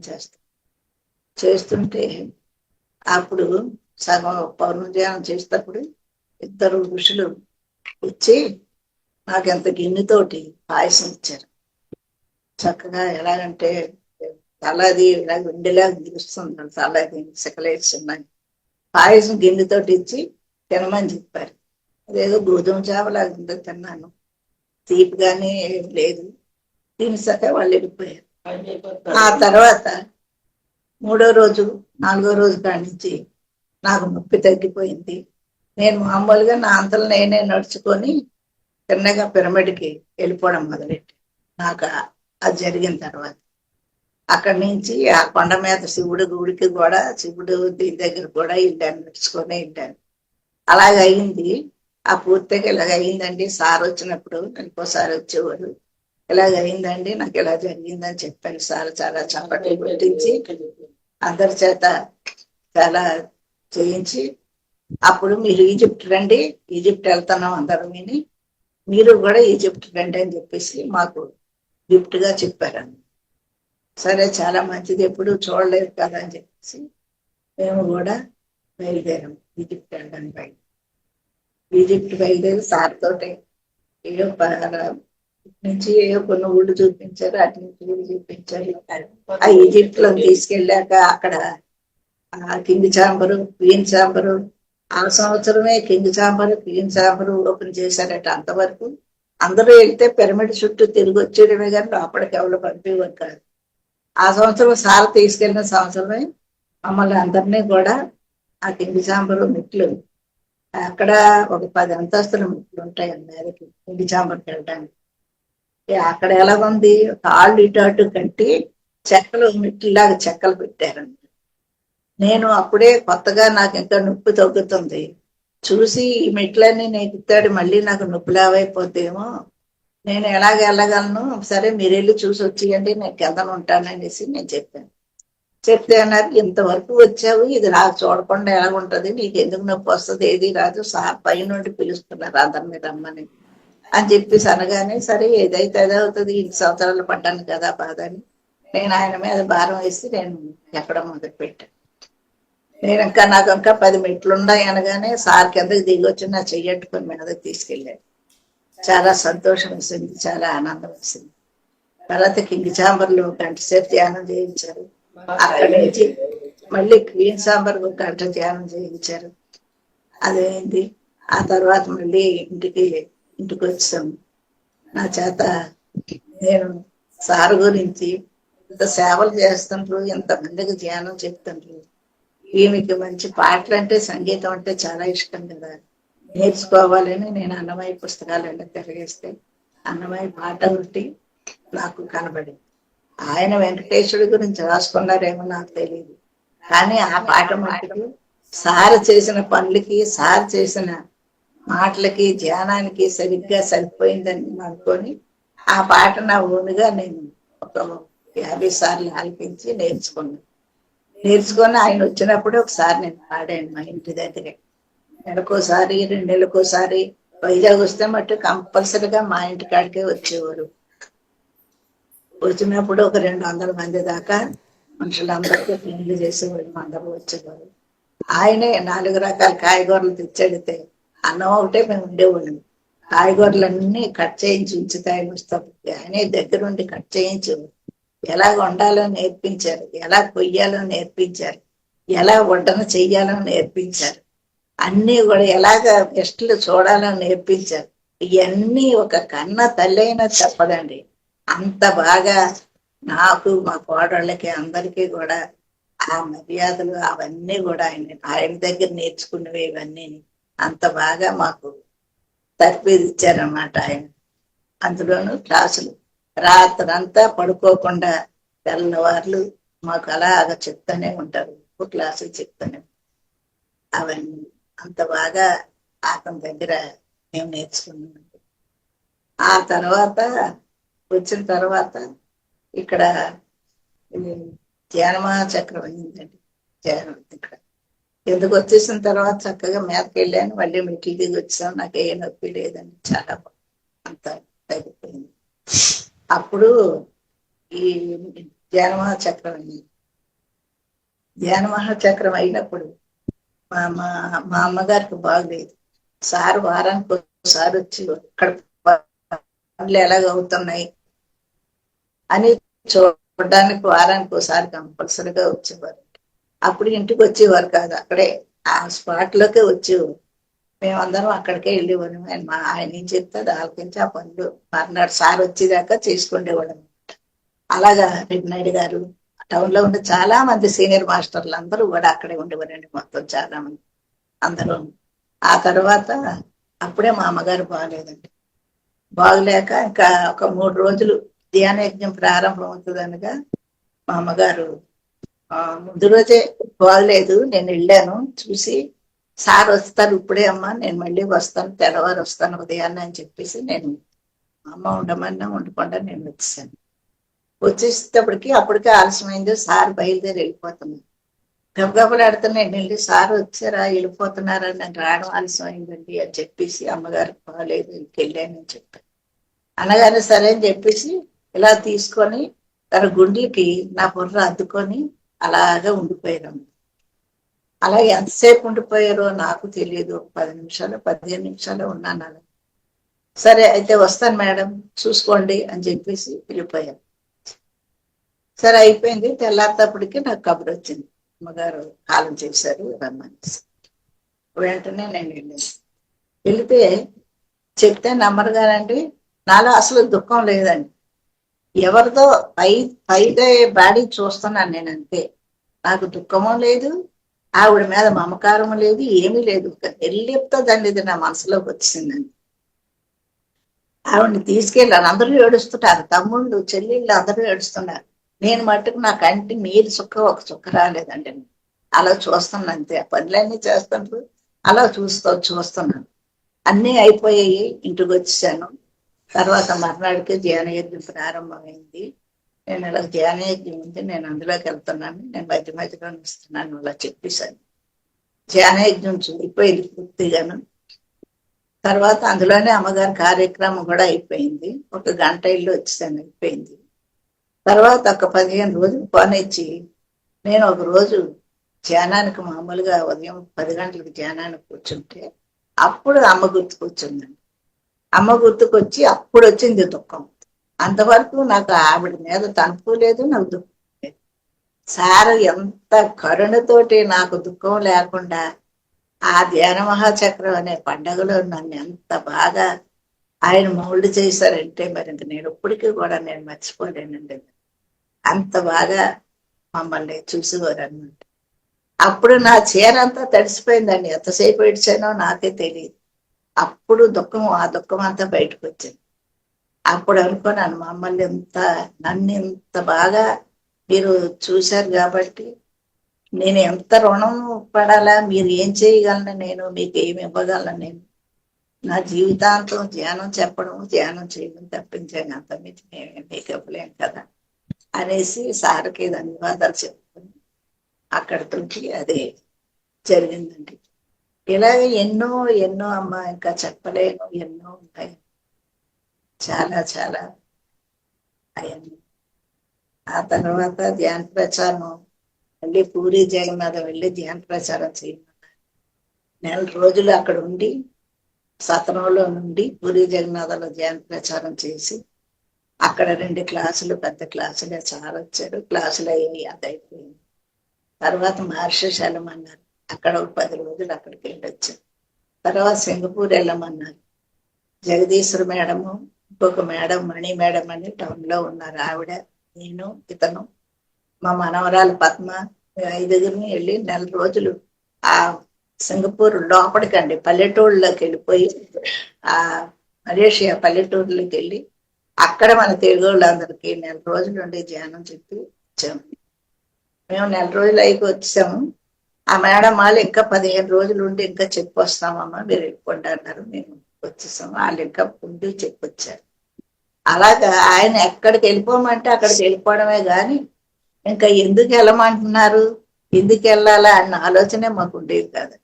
చేస్తుంటే అప్పుడు సగం పౌర్ణమి ధ్యానం చేసేటప్పుడు 2 ఋషులు వచ్చి నాకు ఎంత గిన్నెతోటి పాయసం ఇచ్చారు. చక్కగా ఎలాగంటే తలది ఇలా గుండెలాగా దిగుస్తుంది. తలది సికలేట్స్ ఉన్నాయి. పాయసం గిన్నెతోటి ఇచ్చి తినమని చెప్పారు. అదేదో గోధుమ చావలాగా ఉందో తిన్నాను. తీపి కానీ ఏం లేదు. తినేసాక వాళ్ళు వెళ్ళిపోయారు. ఆ తర్వాత 3వ రోజు 4వ రోజు కాడి నుంచి నాకు నొప్పి తగ్గిపోయింది. నేను మామూలుగా నా అంతలో నేనే నడుచుకొని చిన్నగా పిరమిడ్కి వెళ్ళిపోవడం మొదలెట్టి నాకు అది జరిగిన తర్వాత అక్కడి నుంచి ఆ కొండ మీద శివుడి గుడికి కూడా శివుడు దీని దగ్గర కూడా వెళ్ళాను. నడుచుకొని వెళ్ళాను. అలాగ అయింది. ఆ పూర్తిగా ఇలాగ అయిందండి. సార్ వచ్చినప్పుడు ఇంకోసారి వచ్చేవాడు. ఇలాగ అయిందండి, నాకు ఇలా జరిగిందని చెప్పాను. సార్ చాలా చప్పట్లు కొట్టించి అందరి చేత చాలా చేయించి అప్పుడు మీరు ఈజిప్ట్ రండి, ఈజిప్ట్ వెళ్తున్నాం అందరూ విని, మీరు కూడా ఈజిప్ట్ రండి అని చెప్పేసి మాకు గిఫ్ట్ గా చెప్పారండి. సరే చాలా మంచిది, ఎప్పుడు చూడలేదు కదా అని చెప్పేసి మేము కూడా బయలుదేరాం ఈజిప్ట్ వెళ్ళడానికి. ఈజిప్ట్ బయలుదేరి సార్ తోటి ఏదో నుంచి ఏదో కొన్ని ఊళ్ళు చూపించారు, అటు నుంచి ఊళ్ళు చూపించారు. ఆ ఈజిప్ట్ లో తీసుకెళ్ళాక అక్కడ ఆ కింగ్ చాంబరు, క్వీన్ చాంబరు, ఆ సంవత్సరమే king chamber, queen chamber open చేశారట. అంతవరకు అందరూ వెళ్తే పిరమిడ్ చుట్టూ తిరిగి వచ్చేయడమే కానీ లోపలికి ఎవరు పంపేవారు కాదు. ఆ సంవత్సరం సార్ తీసుకెళ్ళిన సంవత్సరమే మమ్మల్ని అందరినీ కూడా ఆ కింగ్ చాంబరు మెట్లు అక్కడ ఒక 10 అంతస్తుల మెట్లు ఉంటాయి మీదకి కింగ్ చాంబర్కి వెళ్ళడానికి. అక్కడ ఎలా ఉంది, తాళ్ళు ఇటు అటు కట్టి చెక్కలు మెట్లులాగా చెక్కలు పెట్టారండి. నేను అప్పుడే కొత్తగా నాకు ఇంకా నొప్పి తగ్గుతుంది చూసి ఈ మెట్లన్నీ నేను ఎక్కుతాడు మళ్ళీ నాకు నొప్పి లావైపోద్దేమో, నేను ఎలాగ వెళ్ళగలను, సరే మీరు వెళ్ళి చూసి వచ్చేయండి, నేను కిందన ఉంటాననేసి నేను చెప్పాను. చెప్తే అన్నారు ఇంతవరకు వచ్చావు, ఇది నాకు చూడకుండా ఎలాగుంటది, నీకు ఎందుకు నొప్పి వస్తుంది, ఏది రాదు, సార్ పై నుండి పిలుస్తున్నారు అందరిని రమ్మని అని చెప్పేసి అనగానే సరే ఏదైతే అదే అవుతుంది, 2 సంవత్సరాలు పడ్డాను కదా బాధ అని నేను ఆయన మీద భారం వేసి నేను ఎక్కడం మొదలు పెట్టాను. నేను నాకు ఇంకా 10 మెట్లు ఉన్నాయి అనగానే సార్ కిందకి దిగి వచ్చి నా చెయ్యట్టుకొని మీదకి తీసుకెళ్ళాడు. చాలా సంతోషం వేసింది, చాలా ఆనందం వేసింది. తర్వాత కింగ్ చాంబర్లో 1 గంట సేపు ధ్యానం చేయించారు. అక్కడి నుంచి మళ్ళీ క్వీన్ చాంబర్ 1 గంట ధ్యానం చేయించారు. అదేంటి ఆ తర్వాత మళ్ళీ ఇంటికి వచ్చాము. నా చేత నేను సార్ గురించి ఇంత సేవలు చేస్తుండ్రు, ఇంతమందికి ధ్యానం చెప్తుండ్రు, ఈమెకి మంచి పాటలు అంటే సంగీతం అంటే చాలా ఇష్టం కదా, నేర్చుకోవాలని నేను అన్నమయ్య పుస్తకాలన్నీ తిరిగేస్తే అన్నమయ్య పాట ఒకటి నాకు కనబడింది. ఆయన వెంకటేశ్వరుడి గురించి రాసుకున్నారేమో నాకు తెలియదు, కానీ ఆ పాట మటుకు సార్ చేసిన పనులకి, సార్ చేసిన మాటలకి, ధ్యానానికి సరిగ్గా సరిపోయిందని అనుకొని ఆ పాట నా ఓనుగా నేను ఒక 50 సార్లు ఆలపించి నేర్చుకొని ఆయన వచ్చినప్పుడు ఒకసారి నేను పాడాను మా ఇంటి దగ్గరే. నెలకోసారి 2 నెలలకోసారి వైజాగ్ వస్తే మట్టు కంపల్సరిగా మా ఇంటి కాడికే వచ్చేవారు. వచ్చినప్పుడు ఒక 200 మంది దాకా మనుషులందరికీ పెళ్లి చేసేవాడు, అందరూ వచ్చేవారు. ఆయనే 4 రకాల కాయగూరలు తెచ్చడితే అన్నం ఒకటే మేము ఉండేవాళ్ళం, కాయగూరలన్నీ కట్ చేయించి ఉంచుతాయి ముస్తాబు ఆయనే దగ్గరుండి కట్ చేయించు ఎలా వండాలో నేర్పించారు, ఎలా కొయ్యాలో నేర్పించారు, ఎలా వడ్డన చెయ్యాలో నేర్పించారు, అన్నీ కూడా ఎలాగ గెస్టులు చూడాలో నేర్పించారు. ఇవన్నీ ఒక కన్న తల్లి అయినా చెప్పదండి. అంత బాగా నాకు మా కోడళ్ళకి అందరికీ కూడా ఆ మర్యాదలు అవన్నీ కూడా ఆయన దగ్గర నేర్చుకున్నవి ఇవన్నీ అంత బాగా మాకు తర్ఫీదు ఇచ్చారన్నమాట ఆయన. అందులోనూ క్లాసులు రాత్రంతా పడుకోకుండా తెల్లవార్లు మాకు అలాగ చెప్తానే ఉంటారు, క్లాసులు చెప్తానే. అవన్నీ అంత బాగా అతని దగ్గర మేము నేర్చుకున్నాం. ఆ తర్వాత వచ్చిన తర్వాత ఇక్కడ ధ్యానమా చక్రం అయిందండి. ధ్యానం ఇక్కడ ఎందుకు వచ్చేసిన తర్వాత చక్కగా మేతకి వెళ్ళాను, మళ్ళీ మెట్లు దిగి వచ్చాను, నాకు ఏ నొప్పి లేదండి, చాలా అంత తగ్గిపోయింది. అప్పుడు ఈ ధ్యానమహా చక్రం అయింది. ధ్యానమహా చక్రం అయినప్పుడు మా మా మా అమ్మగారికి బాగలేదు. సార్ వారానికి ఒకసారి వచ్చి ఇక్కడ పనులు ఎలాగ అవుతున్నాయి అని చూడడానికి వారానికి ఒకసారి కంపల్సరిగా వచ్చేవారు. అప్పుడు ఇంటికి వచ్చేవారు కాదు, అక్కడే ఆ స్పాట్ లోకే వచ్చేవారు. మేమందరం అక్కడికే వెళ్ళేవాళ్ళం. ఆయన ఏం చెప్తే ఆలకించి ఆ పనులు మర్నాడు సార్ వచ్చేదాకా చేసుకునేవాళ్ళం. అలాగా రెడ్డినాయుడు గారు టౌన్ లో ఉండే చాలా మంది సీనియర్ మాస్టర్లు అందరూ కూడా అక్కడే ఉండేవారండి, మొత్తం చాలా మంది అందరూ. ఆ తర్వాత అప్పుడే మా అమ్మగారు బాగలేదండి. బాగులేక ఇంకా ఒక 3 రోజులు ధ్యాన యజ్ఞం ప్రారంభం అవుతుందనగా మా అమ్మగారు ముందు రోజే బాగలేదు. నేను వెళ్ళాను చూసి, సార్ వస్తారు ఇప్పుడే అమ్మా, నేను మళ్ళీ వస్తాను, తెల్లవారు వస్తాను ఉదయాన్నే అని చెప్పేసి నేను అమ్మ ఉండమన్నా ఉండకుండా నేను వచ్చేసాను. వచ్చేసేటప్పటికి అప్పటికే ఆలస్యమైంది, సార్ బయలుదేరి వెళ్ళిపోతున్నాను. గబగబలాడుతున్నా నేను వెళ్ళి, సార్ వచ్చారా వెళ్ళిపోతున్నారా, నేను రావడం ఆలస్యం అయిందండి అని చెప్పేసి అమ్మగారికి బాగాలేదు వెళ్ళానని చెప్పాను. అనగానే సరే అని చెప్పేసి ఇలా తీసుకొని తన గుండెలకి నా బుర్ర అద్దుకొని అలాగే ఉండిపోయాను. అలా ఎంతసేపు ఉండిపోయారో నాకు తెలియదు, 10 నిమిషాలు 15 నిమిషాలు ఉన్నాను అలా. సరే అయితే వస్తాను మేడం చూసుకోండి అని చెప్పేసి వెళ్ళిపోయాను. సరే అయిపోయింది. తెల్లారితప్పటికి నాకు కబురు వచ్చింది, అమ్మగారు కాలం చేశారు రమ్మని. వెంటనే నేను వెళ్ళాను. వెళితే చెప్తే నమ్మరు కానండి, నాలో అసలు దుఃఖం లేదండి. ఎవరిదో పైగా బాడీ చూస్తున్నాను నేను అంతే. నాకు దుఃఖమో లేదు, ఆవిడ మీద మమకారం లేదు, ఏమీ లేదు. ఒక నిర్లిప్త దండిది నా మనసులోకి వచ్చిందండి. ఆవిడని తీసుకెళ్ళాను, అందరూ ఏడుస్తున్నారు, తమ్ముళ్ళు చెల్లెళ్ళు అందరూ ఏడుస్తున్నారు. నేను మట్టుకు నా కంటి నీరు చుక్క ఒక చుక్క రాలేదండి. అలా చూస్తున్నాను అంతే, ఆ పనులన్నీ చేస్తుంటారు అలా చూస్తున్నాను. అన్నీ అయిపోయాయి, ఇంటికి వచ్చేసాను. తర్వాత మర్నాడికి ధ్యానయజ్ఞం ప్రారంభమైంది. నేను ఇలా ధ్యానయజ్ఞం ఉంది, నేను అందులోకి వెళ్తున్నాను, నేను మధ్య మధ్యలో ఇస్తున్నాను అలా చెప్పేశాను. ధ్యానయజ్ఞం అయిపోయింది పూర్తిగాను. తర్వాత అందులోనే అమ్మగారి కార్యక్రమం కూడా అయిపోయింది. 1 గంట ఇల్లు వచ్చేసాను, అయిపోయింది. తర్వాత ఒక 15 రోజులు పోనిచ్చి నేను ఒక రోజు ధ్యానానికి మామూలుగా ఉదయం 10 గంటలకు ధ్యానానికి కూర్చుంటే అప్పుడు అమ్మ గుర్తుకొచ్చిందండి. అమ్మ గుర్తుకొచ్చి అప్పుడు వచ్చింది దుఃఖం. అంతవరకు నాకు ఆవిడ మీద తనుపు లేదు, నాకు దుఃఖం లేదు. సార్ ఎంత కరుణతోటి నాకు దుఃఖం లేకుండా ఆ ధ్యాన మహాచక్రం అనే పండగలో నన్ను ఎంత బాగా ఆయన మౌల్డ్ చేశారంటే మరి ఇంక నేను ఇప్పటికీ కూడా నేను మర్చిపోలేనండి. అంత బాగా మమ్మల్ని చూసేవారు అన్నమాట. అప్పుడు నా చీర అంతా తడిసిపోయిందండి, ఎంతసేపు ఏడ్చానో నాకే తెలియదు. అప్పుడు ఆ దుఃఖం అంతా బయటకు వచ్చింది. అప్పుడు అనుకున్నాను, మమ్మల్ని నన్ను ఇంత బాగా మీరు చూశారు కాబట్టి నేను ఎంత రుణం పడాలా, మీరు ఏం చేయగలను, నేను మీకు ఏమి ఇవ్వగలను, నేను నా జీవితాంతం ధ్యానం చెప్పడం ధ్యానం చేయడం తప్పించాను, అంత మీకు మీకు ఇవ్వలేం కదా అనేసి సార్కి ధన్యవాదాలు చెప్పుకుని అక్కడితోటి అదే జరిగిందండి. ఇలాగ ఎన్నో ఎన్నో అమ్మ, ఇంకా చెప్పలేను, ఎన్నో ఉంటాయి, చాలా చాలా అవన్నీ. ఆ తర్వాత ధ్యాన ప్రచారం మళ్ళీ పూరి జగన్నాథం వెళ్ళి ధ్యాన ప్రచారం చేయమన్నారు. 4 రోజులు అక్కడ ఉండి సత్రంలో నుండి పూరి జగన్నాథంలో ధ్యాన ప్రచారం చేసి అక్కడ 2 క్లాసులు పెద్ద క్లాసులే సార్ వచ్చారు, క్లాసులు అయినాయి, అది అయిపోయింది. తర్వాత మహర్షి వెళ్ళమన్నారు, అక్కడ ఒక 10 రోజులు అక్కడికి వెళ్ళొచ్చారు. తర్వాత సింగపూర్ వెళ్ళమన్నారు. జగదీశ్వర మేడము, ఇంకొక మేడం మణి మేడం అని టౌన్ లో ఉన్నారు, ఆవిడ, నేను, ఇతను, మా మనవరాలు పద్మ, 5గురిని వెళ్ళి 4 రోజులు ఆ సింగపూర్ లోపలికండి పల్లెటూళ్ళలోకి వెళ్ళిపోయి ఆ మలేషియా పల్లెటూరులోకి వెళ్ళి అక్కడ మన తెలుగు వాళ్ళందరికీ 4 రోజులు ఉండి ధ్యానం చెప్పి వచ్చాము. మేము 4 రోజులు అయిపోయి వచ్చాము. ఆ మేడం వాళ్ళు ఇంకా 15 రోజులు ఉండి ఇంకా చెప్పి వస్తామమ్మా, మీరు వెళ్ళిపోండి అన్నారు. మేము వచ్చేసాము. వాళ్ళు ఇంకా ఉండి చెప్పొచ్చారు. అలాగా ఆయన ఎక్కడికి వెళ్ళిపోమంటే అక్కడికి వెళ్ళిపోవడమే గాని ఇంకా ఎందుకు వెళ్ళమంటున్నారు, ఎందుకు వెళ్ళాలా అన్న ఆలోచనే మాకు ఉండేది కాదు.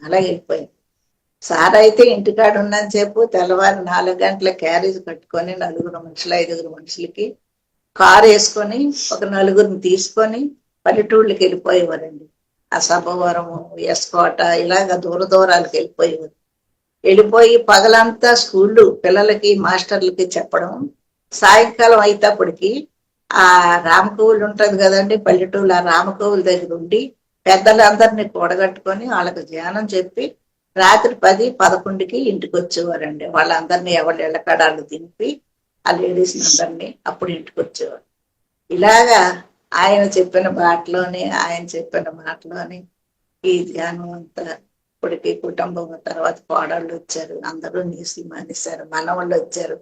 అలా వెళ్ళిపోయింది. సార్ అయితే ఇంటికాడ ఉన్నని చెప్పు తెల్లవారు 4 గంటల క్యారేజ్ కట్టుకొని 5 మనుషులకి కారు వేసుకొని ఒక 4గురిని తీసుకొని పల్లెటూళ్ళకి వెళ్ళిపోయేవారండి. ఆ సభవరము, ఎస్కోట ఇలాగ దూరాలకు వెళ్ళిపోయేవారు. వెళ్ళిపోయి పగలంతా స్కూళ్ళు పిల్లలకి మాస్టర్లకి చెప్పడం, సాయంకాలం అయితేప్పటికి ఆ రామకోవులు ఉంటది కదండి పల్లెటూళ్ళు, ఆ రామకోవుల దగ్గర ఉండి పెద్దలందరినీ కూడగట్టుకొని వాళ్ళకి ధ్యానం చెప్పి రాత్రి 10, 11కి ఇంటికి వచ్చేవారండి. వాళ్ళందరినీ ఎవరి ఇళ్ళకడాలు దింపి ఆ లేడీస్ అందరినీ అప్పుడు ఇంటికి వచ్చేవారు. ఇలాగా ఆయన చెప్పిన మాటలోనే ఈ ధ్యానం అంతా ఇప్పటికి కుటుంబం తర్వాత కోడళ్ళు వచ్చారు, అందరూ నీసులు మానేశారు, మనవాళ్ళు వచ్చారు,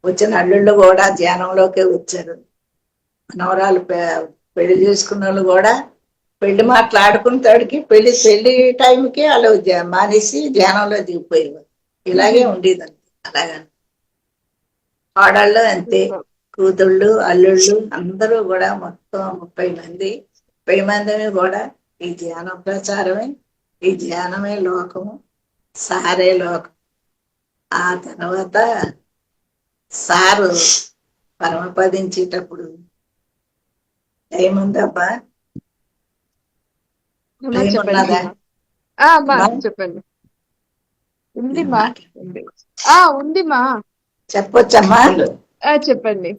వచ్చిన అల్లుళ్ళు కూడా ధ్యానంలోకే వచ్చారు. మనవరాలు పెళ్లి చేసుకున్న వాళ్ళు కూడా పెళ్లి మాట్లాడుకుంటాడికి పెళ్లి టైంకి వాళ్ళు మానేసి ధ్యానంలో దిగిపోయేవారు. ఇలాగే ఉండేదండి. అలాగా కోడళ్ళు అంతే, కూతుళ్ళు అల్లుళ్ళు అందరూ కూడా మొత్తం 30 మందిని కూడా ఈ ధ్యానం ప్రచారమే, ఈ ధ్యానమే లోకము, సారే లోకం. ఆ తర్వాత సారు పరమపదించేటప్పుడు టైం ఉందబ్బా, అమ్మా టైం చెప్పండి ఉన్నదా? అమ్మా మా చెప్పండి. ఉంది నేను మా మాట ఉంది. ఉంది మా చెప్పొచ్చమ్మా. చెప్పండి.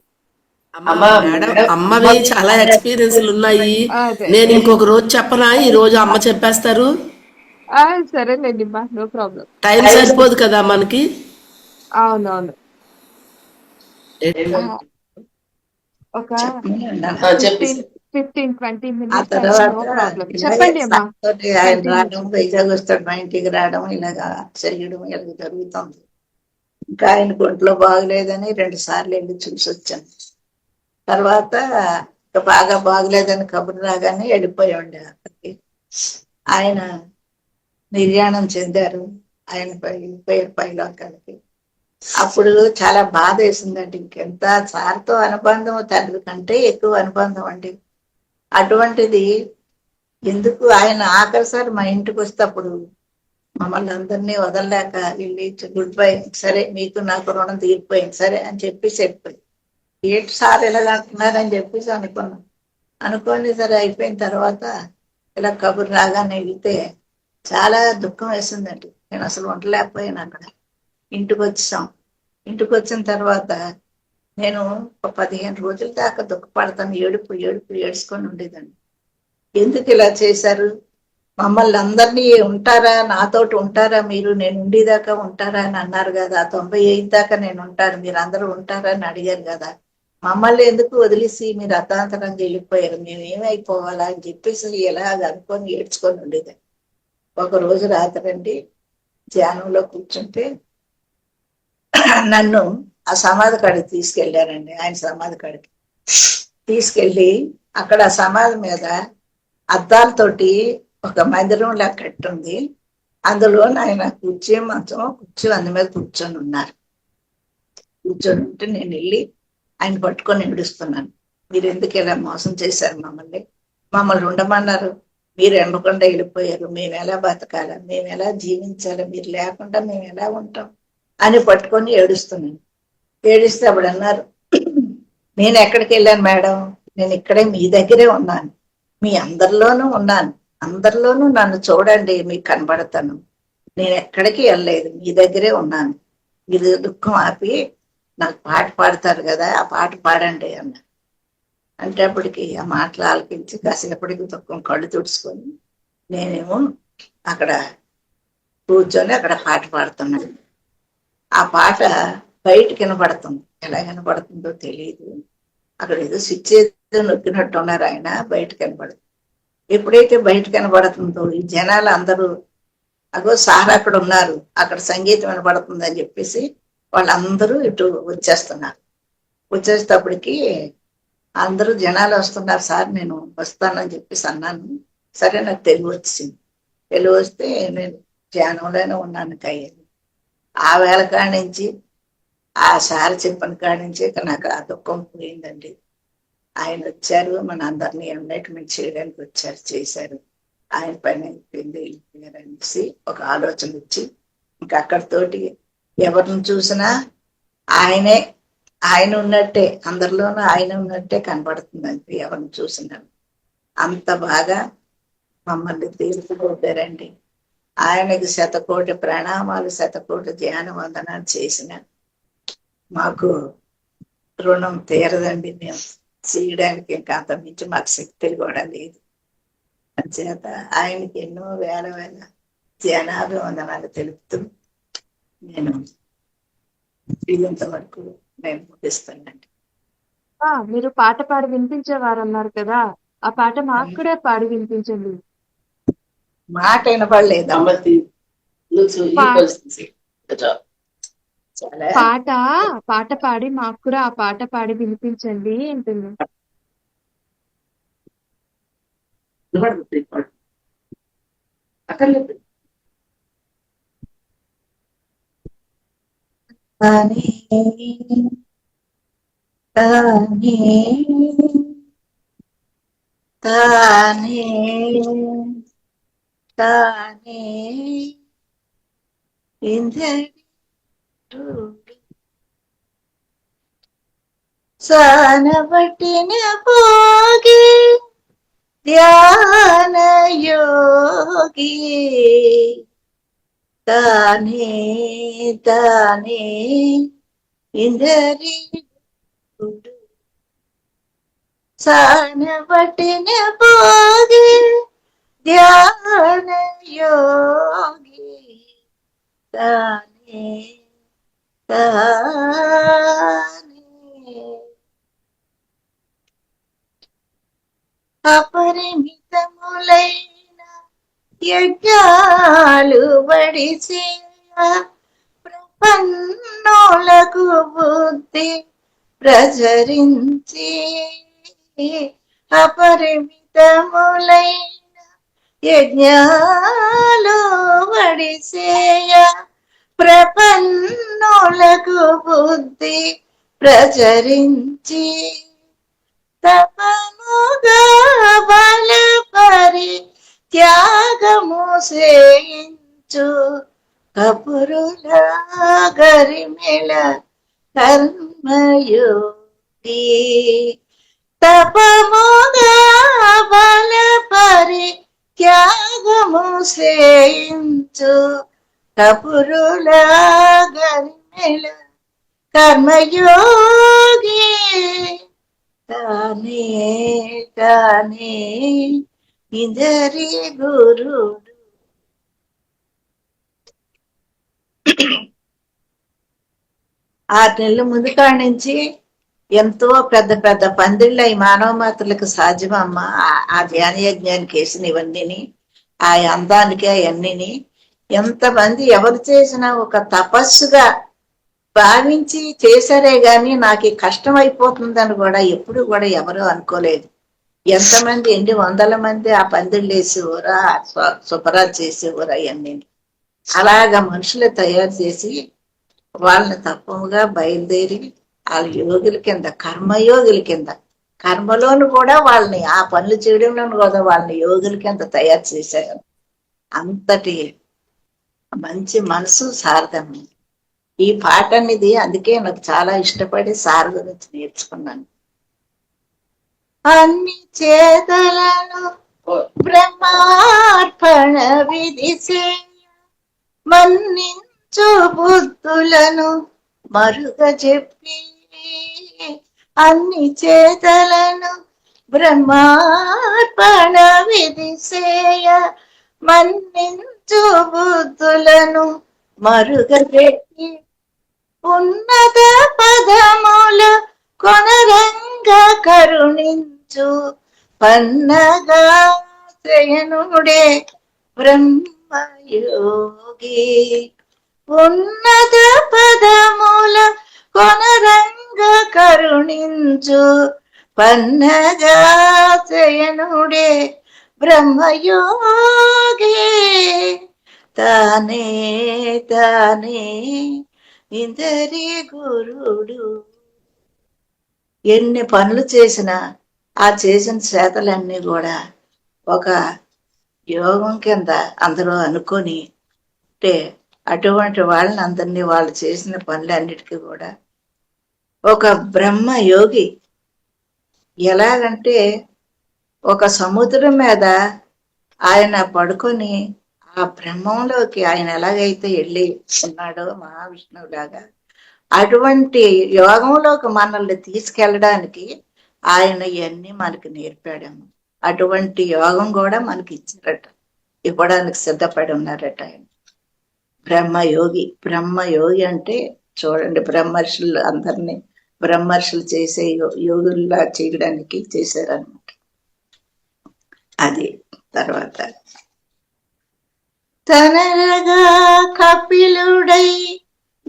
అమ్మా మేడం, అమ్మవి చాలా ఎక్స్పీరియన్స్లు ఉన్నాయి. అదే నేను ఇంకొక రోజు చెప్పనా? ఈ రోజు అమ్మ చెప్పేస్తారు. సరేనండి మా, నో ప్రాబ్లం. టైం సరిపోదు కదా మనకి. అవునవును. ఆ, ఒక చెప్పమని అన్నాను. 15-20 minutes ఆ అండి, తర్వాత నో ప్రాబ్లం. ఇలాగే చెప్పండి అమ్మా, సార్తోటి ఆయన కంటిన్యూ రావడం, చేయండి. వైజాగ్ వస్తాడు, మా ఇంటికి రావడం, ఇలాగా చేయడం ఇలా జరుగుతుంది. ఇంకా ఆయన ఒంట్లో బాగలేదని 2 సార్లు వెళ్ళి చూసి వచ్చాను. తర్వాత ఇంకా బాగా బాగలేదని కబురు రాగానే వెళ్ళిపోయాడు అక్కడికి. ఆయన నిర్యాణం చెందారు. ఆయన వెళ్ళిపోయారు పైలోకాలకి. అప్పుడు చాలా బాధ వేసిందండి. ఇంకెంత సార్తో అనుబంధం తండ్రి కంటే ఎక్కువ అనుబంధం అండి. అటువంటిది ఎందుకు ఆయన ఆఖరిసారి మా ఇంటికి వస్తే అప్పుడు మమ్మల్ని అందరినీ వదలలేక వెళ్ళి గుడ్ బై, సరే మీకు నాకు రుణం తీరిపోయింది సరే అని చెప్పేసి వెళ్ళిపోయింది. ఏంటి సార్ ఇలా అంటున్నారని చెప్పేసి అనుకున్నాం. అనుకోండి సరే అయిపోయిన తర్వాత ఇలా కబురు రాగానే వెళ్తే చాలా దుఃఖం వేసిందండి. నేను అసలు ఉండలేకపోయాను అక్కడ. ఇంటికి వచ్చాం. ఇంటికి వచ్చిన తర్వాత నేను ఒక 15 రోజుల దాకా దుఃఖపడతాను, ఏడుచుకొని ఉండేదాన్ని. ఎందుకు ఇలా చేశారు, మమ్మల్ని అందరినీ ఉంటారా, నాతోటి ఉంటారా మీరు, నేను ఉండేదాకా ఉంటారా అని అన్నారు కదా, 95 దాకా నేను ఉంటాను, మీరు అందరూ ఉంటారా అని అడిగారు కదా, మమ్మల్ని ఎందుకు వదిలేసి మీరు అర్ధాంతరంగా వెళ్ళిపోయారు, మేము ఏమైపోవాలా అని చెప్పేసి ఎలాగ అనుకొని ఏడ్చుకొని ఉండేది. ఒక రోజు రాత్రండి ధ్యానంలో కూర్చుంటే నన్ను ఆ సమాధి కాడికి తీసుకెళ్లారండి. ఆయన సమాధి కాడికి తీసుకెళ్ళి అక్కడ ఆ సమాధి మీద అద్దాలతోటి ఒక మందిరం లా కట్టుంది. అందులో ఆయన కూర్చో అందు మీద కూర్చొని ఉన్నారు. కూర్చొని ఉంటే నేను వెళ్ళి ఆయన పట్టుకొని ఏడుస్తున్నాను. మీరు ఎందుకు ఇలా మోసం చేశారు మమ్మల్ని ఉండమన్నారు, మీరు ఎండకుండా వెళ్ళిపోయారు, మేము ఎలా బతకాలా, మేము ఎలా జీవించాలి, మీరు లేకుండా మేము ఎలా ఉంటాం అని పట్టుకొని ఏడుస్తున్నాను. ఏడిస్తే అప్పుడు అన్నారు, నేను ఎక్కడికి వెళ్ళాను మేడం, నేను ఇక్కడే మీ దగ్గరే ఉన్నాను, మీ అందరిలోనూ ఉన్నాను, అందరిలోనూ నన్ను చూడండి మీకు కనబడతాను, నేను ఎక్కడికి వెళ్ళలేదు, మీ దగ్గరే ఉన్నాను. మీరు దుఃఖం ఆపి నాకు పాట పాడతారు కదా, ఆ పాట పాడండి అన్న. అంటే అప్పటికి ఆ మాటలు ఆలకించి కాసేపటికి దుఃఖం కళ్ళు తుడుచుకొని నేనేమో అక్కడ కూర్చొని అక్కడ పాట పాడుతున్నాను. ఆ పాట బయటికి వినపడుతుంది, ఎలా వినపడుతుందో తెలియదు. అక్కడ ఏదో స్విచ్ ఏదో నొక్కినట్టు ఉన్నారు, ఆయన బయటకు కనపడుతుంది. ఎప్పుడైతే బయటకు కనపడుతుందో ఈ జనాలు అందరూ అగో సార్ అక్కడ ఉన్నారు, అక్కడ సంగీతం వినపడుతుంది అని చెప్పేసి వాళ్ళందరూ ఇటు వచ్చేస్తున్నారు. వచ్చేటప్పటికి అందరూ జనాలు వస్తున్నారు, సార్ నేను వస్తానని చెప్పేసి అన్నాను. సరే, నాకు తెలివి వచ్చింది. తెలివి వస్తే నేను ధ్యానంలోనే ఉన్నాను కయ్యేది. ఆ వేళ కాడి నుంచి, ఆ సార్ చెప్పిన కాడి నుంచి ఇక నాకు ఆ దుఃఖం పోయిందండి. ఆయన వచ్చారు, మన అందరినీ ఎన్లైట్మెంట్ చేయడానికి వచ్చారు, చేశారు. ఆయన పని అయిపోయింది, వెళ్ళిపోయారు అనేసి ఒక ఆలోచన వచ్చి ఇంకా అక్కడితోటి ఎవరిని చూసినా ఆయనే, ఆయన ఉన్నట్టే, అందరిలోనూ ఆయన ఉన్నట్టే కనబడుతుంది అంతే ఎవరిని చూసినా. అంత బాగా మమ్మల్ని తీర్చిదిద్దారండి. ఆయనకి శతకోటి ప్రణామాలు, శతకోటి ధ్యాన వందనాలు చేసిన మాకు రుణం తీరదండి. మేము చేయడానికి ఇంకా అంత మించి మాకు శక్తులు కూడా లేదు. చేత ఆయనకి ఎన్నో వేల వేల ధ్యానాభివందనాలు తెలుపుతూ నేను వీలంత వరకు నేను ముగిస్తానండి. మీరు పాట పాడి వినిపించేవారు అన్నారు కదా, ఆ పాట మాకు కూడా పాడి వినిపించండి. మాట వినపడలేదు. పాట పాట పాడి మాకు కూడా ఆ పాట పాడి వినిపించండి అంటుంది. తానే తానే తానే తానే ఇంద్రుడు సానబట్టిన పోగి ధ్యాన యోగి తానే తానే ఇంద్రుడు సానబట్టిన పోగి ధ్యాన యోగి తానే తానే అపరిమితములైన యజ్ఞాలు బడిసే ప్రపన్నులకు బుద్ధి ప్రచరించి అపరిమితములైన యజ్ఞాలు బడిసేయ ప్రపన్నులకు బుద్ధి ప్రచరించి తపముగా బలపరి త్యాగము చేయించు కపురుల గరిమెల కర్మయోగి తపముగా బలపరి త్యాగము చేయించు కపురుల గరిమెల కర్మయోగి తానే తానే ఇందరి గురుడు. 6 నెలల ముందు కాడి నుంచి ఎంతో పెద్ద పెద్ద పందిళ్ళ ఈ మానవ మాత్రలకు సాధ్యమమ్మా. ఆ ధ్యాన యజ్ఞానికి వేసిన ఇవన్నీ, ఆ అందానికి అవన్నీ ఎంతమంది ఎవరు చేసినా ఒక తపస్సుగా భావించి చేశారే గాని నాకు కష్టం అయిపోతుందని కూడా ఎప్పుడు కూడా ఎవరు అనుకోలేదు. ఎంతమంది, ఎన్ని వందల మంది ఆ పందిళ్ళు వేసేవారా, శుభ్రాలు చేసేవారా అవన్నీ. అలాగా మనుషులు తయారు చేసి వాళ్ళని తప్పముగా బయలుదేరి వాళ్ళ యోగుల కింద, కర్మయోగుల కింద, కర్మలోను కూడా వాళ్ళని, ఆ పనులు చేయడంలోను కూడా వాళ్ళని యోగుల కింద తయారు చేశారు. అంతటి మంచి మనసు శారదమ్మ. ఈ పాట అనేది అందుకే నాకు చాలా ఇష్టపడి సార్ గురించి నేర్చుకున్నాను. అన్ని చేతలను బ్రహ్మార్పణ విధి మన్నించు బుద్ధులను మరుగ చెప్పి అన్ని చేతలను బ్రహ్మార్పణ విధిసేయ మన్నించు బుద్ధులను మరుగ చెప్పి ఉన్నత పదముల కొనరంగ కరుణించు పన్నగా శ్రయనుడే బ్రహ్మయోగి ఉన్నత పదముల కొనరంగ కరుణించు పన్నగా శ్రయనుడే బ్రహ్మయోగి తానే తానే ఇందరి గురుడు. ఎన్ని పనులు చేసినా ఆ చేసిన చేతలన్నీ కూడా ఒక యోగం కింద అందరూ అనుకొని అంటే అటువంటి వాళ్ళని అందరినీ వాళ్ళు చేసిన పనులన్నిటికీ కూడా ఒక బ్రహ్మ యోగి ఎలాగంటే ఒక సముద్రం మీద ఆయన పడుకొని ఆ బ్రహ్మంలోకి ఆయన ఎలాగైతే వెళ్ళి ఉన్నాడో మహావిష్ణువులాగా అటువంటి యోగంలోకి మనల్ని తీసుకెళ్ళడానికి ఆయన ఇవన్నీ మనకి నేర్పాడము. అటువంటి యోగం కూడా మనకి ఇచ్చారట, ఇవ్వడానికి సిద్ధపడి ఉన్నారట ఆయన బ్రహ్మయోగి. బ్రహ్మయోగి అంటే చూడండి, బ్రహ్మర్షులు అందరినీ బ్రహ్మర్షులు చేసే యోగుల్లా చేయడానికి చేశారనమాట. అది తర్వాత తనగా కపిలుడై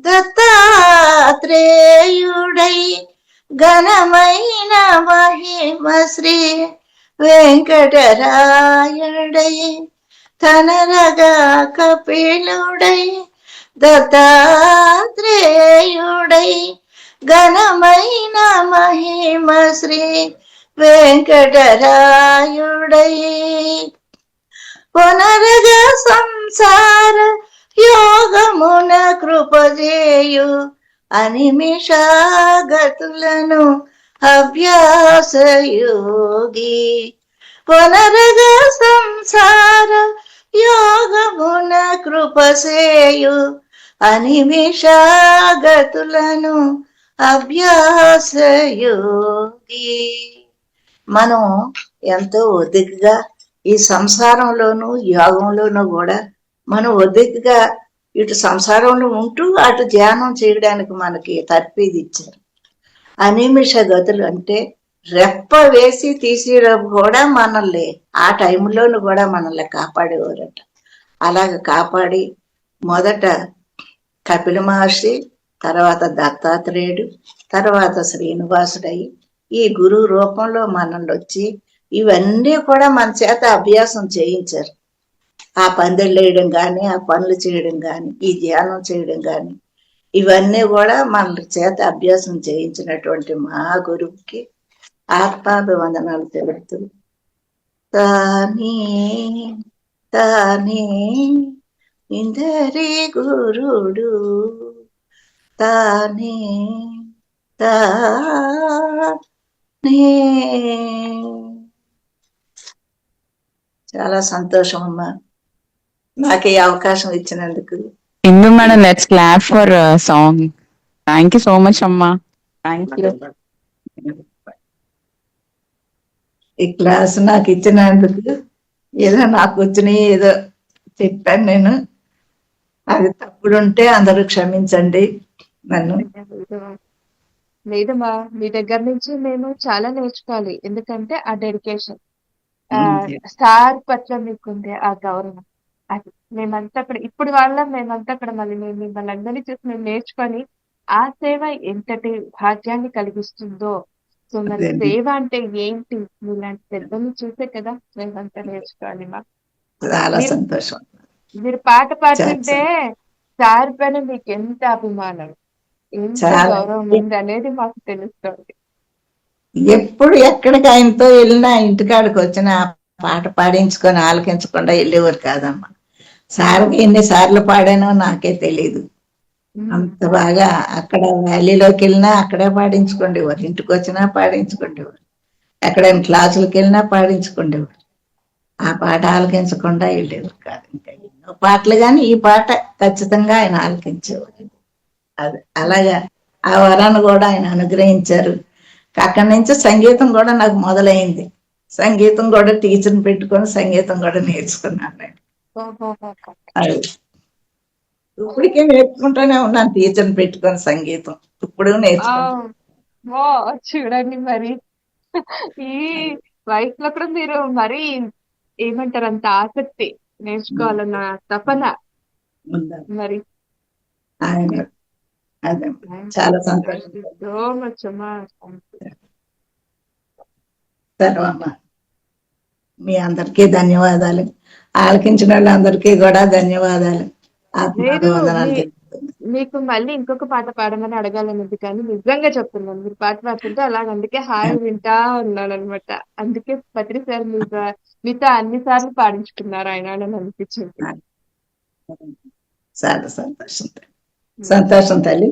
దత్తాత్రేయుడై ఘనమైన మహిమ శ్రీ వెంకటరాయుడై తనరగా కపిలుడై దత్తాత్రేయుడై ఘనమైన మహిమ శ్రీ వెంకటరాయుడై పునరగ సంసార యోగమున కృపజేయు అనిమిషాగతులను అభ్యాస యోగి. పునరగ సంసార యోగమున కృపసేయు అనిమిషాగతులను అభ్యాస యోగి. మనం ఎంతో ఒదిగ్గా ఈ సంసారంలోనూ యోగంలోనూ కూడా మనం ఒదిగ్గా ఇటు సంసారంలో ఉంటూ అటు ధ్యానం చేయడానికి మనకి తర్ఫీదు ఇచ్చారు. అనిమిష గతులు అంటే రెప్ప వేసి తీసేటప్పుడు కూడా మనల్ని ఆ టైంలోనూ కూడా మనల్ని కాపాడేవారట. అలాగ కాపాడి మొదట కపిల మహర్షి, తర్వాత దత్తాత్రేయుడు, తర్వాత శ్రీనివాసుడయి ఈ గురువు రూపంలో మనల్ని వచ్చి ఇవన్నీ కూడా మన చేత అభ్యాసం చేయించారు. ఆ పందిళ్ళు వేయడం కానీ, ఆ పనులు చేయడం కానీ, ఈ ధ్యానం చేయడం కానీ ఇవన్నీ కూడా మన చేత అభ్యాసం చేయించినటువంటి మా గురువుకి ఆత్మాభివందనాలు తెలుపుతూ తానే తానే ఇందరి గురుడు తానే తానే. చాలా సంతోషం అమ్మా నాకు ఈ అవకాశం ఇచ్చినందుకు. Indu madam, let's clap for a song. Thank you so much, Amma. Thank you. ఈ క్లాస్ నాకు ఇచ్చినందుకు ఏదో నాకు వచ్చినాయి ఏదో చెప్పాను నేను. అది తప్పుడుంటే అందరూ క్షమించండి నన్ను. లేదమ్మా, మీ దగ్గర నుంచి మేము చాలా నేర్చుకోవాలి. ఎందుకంటే ఆ డెడికేషన్, సార్ పట్ల మీకుండే ఆ గౌరవం, అది మేమంతా అక్కడ ఇప్పుడు మేమంతా అక్కడ మళ్ళీ మిమ్మల్ని అందరినీ చూసి మేము నేర్చుకొని ఆ సేవ ఎంతటి భాగ్యాన్ని కలిగిస్తుందో. సో మరి సేవ అంటే ఏంటి, మీలాంటి పెద్దల్ని చూసే కదా మేమంతా నేర్చుకోవాలి. మా చాలా సంతోషం. మీరు పాట పాడుతుంటే సార్ పైన మీకు ఎంత అభిమానం, ఎంత గౌరవం ఉంది అనేది మాకు తెలుస్తుంది. ఎప్పుడు ఎక్కడికి ఆయనతో వెళ్ళినా ఇంటికాడికి వచ్చినా పాట పాడించుకొని ఆలకించకుండా వెళ్ళేవారు కాదమ్మా. సార్కి ఎన్నిసార్లు పాడానో నాకే తెలీదు. అంత బాగా అక్కడ వ్యాలీలోకి వెళ్ళినా అక్కడే పాడించుకుండేవారు, ఇంటికి వచ్చినా పాడించుకుండేవారు, ఎక్కడైనా క్లాసులకు వెళ్ళినా పాడించుకుండేవారు. ఆ పాట ఆలకించకుండా వెళ్ళేవారు కాదు. ఇంకా ఎన్నో పాటలు కానీ ఈ పాట ఖచ్చితంగా ఆయన ఆలకించేవారు. అది అలాగా ఆ వరాన్ని కూడా ఆయన అనుగ్రహించారు. అక్కడి నుంచి సంగీతం కూడా నాకు మొదలైంది. సంగీతం కూడా టీచర్ని పెట్టుకొని సంగీతం కూడా నేర్చుకున్నాను నేను. అది ఇప్పటికే నేర్చుకుంటూనే ఉన్నాను, టీచర్ని పెట్టుకొని సంగీతం ఇప్పుడు నేర్చుకుంటాను. ఓ చూడండి మరి ఈ వయసులో కూడా మీరు మరి ఏమంటారు అంత ఆసక్తి నేర్చుకోవాలన్న తపన మరి. ఆయన అదే చాలా సంతోషం. సో మచ్ అమ్మా. సరే అమ్మ, మీ అందరికీ ధన్యవాదాలు. ఆలకించిన వాళ్ళందరికీ కూడా ధన్యవాదాలు, లేదు ఆత్మాభివందనాలు తెలుపుతున్నాను. మీకు మళ్ళీ ఇంకొక పాట పాడమని అడగాలని ఉంది కానీ నిజంగా చెప్తున్నాను మీరు పాట పాడుతుంటే అలాగ అందుకే హాయి వింటా ఉన్నాను అనమాట. అందుకే పత్రి సార్ మీతో అన్ని సార్లు పాడించుకున్నారు ఆయన అని అనిపించింది. చాలా సంతోషం, సంతోషం తల్లి.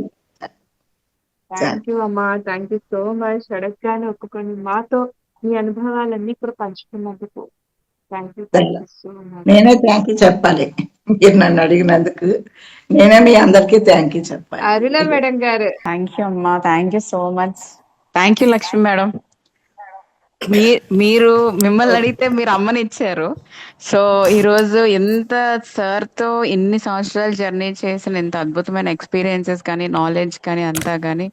థ్యాంక్ యూ అమ్మా, థ్యాంక్ యూ సో మచ్. అడగగానే ఒప్పుకొని మాతో మీ అనుభవాలన్నీ కూడా పంచుకున్నందుకు థ్యాంక్ యూ సో మచ్. నేనే థ్యాంక్ యూ చెప్పాలి, మీరు నన్ను అడిగినందుకు నేనే మీ అందరికీ థ్యాంక్ యూ చెప్పాలి. అరుణ మేడం గారు. థ్యాంక్ యూ అమ్మా, thank you so much. Thank you Lakshmi madam. మీరు మిమ్మల్ని అడిగితే మీరు అమ్మని ఇచ్చారు. సో ఈ రోజు ఎంత సార్ తో ఎన్ని సంవత్సరాలు జర్నీ చేసిన ఎంత అద్భుతమైన ఎక్స్పీరియన్సెస్ కానీ నాలెడ్జ్ కానీ అంతా కానీ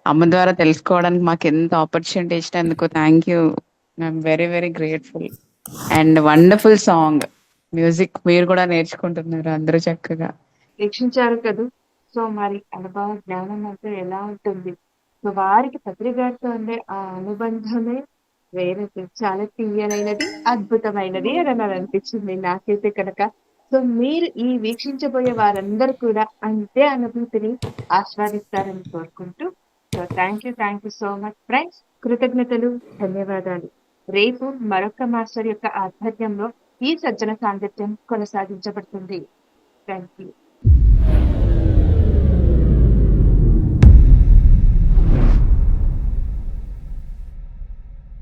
అమ్మ ద్వారా తెలుసుకోవడానికి మాకు ఎంత ఆపర్చునిటీ ఇచ్చినందుకు thank you. I'm very very grateful. And wonderful song, music మీరు కూడా నేర్చుకుంటున్నారు అందరూ చక్కగా. వీక్షించారు కదా. సో మరి అనుభవ జ్ఞానం అంటే ఎలా ఉంటుంది. సో వారికి పత్రి గారితో ఉండే ఆ అనుబంధమే వేరే, చాలా తీయనైనది, అద్భుతమైనది అని నాకు అనిపించింది నాకైతే కనుక. సో మీరు ఈ వీక్షించబోయే వారందరూ కూడా అంతే అనుభూతిని ఆస్వాదిస్తారని కోరుకుంటూ, so thank you so much friends. కృతజ్ఞతలు, ధన్యవాదాలు. రేపు మరొక మాస్టర్ యొక్క ఆధ్వర్యంలో ఈ సజ్జన సాంగత్యం కొనసాగించబడుతుంది. Thank you.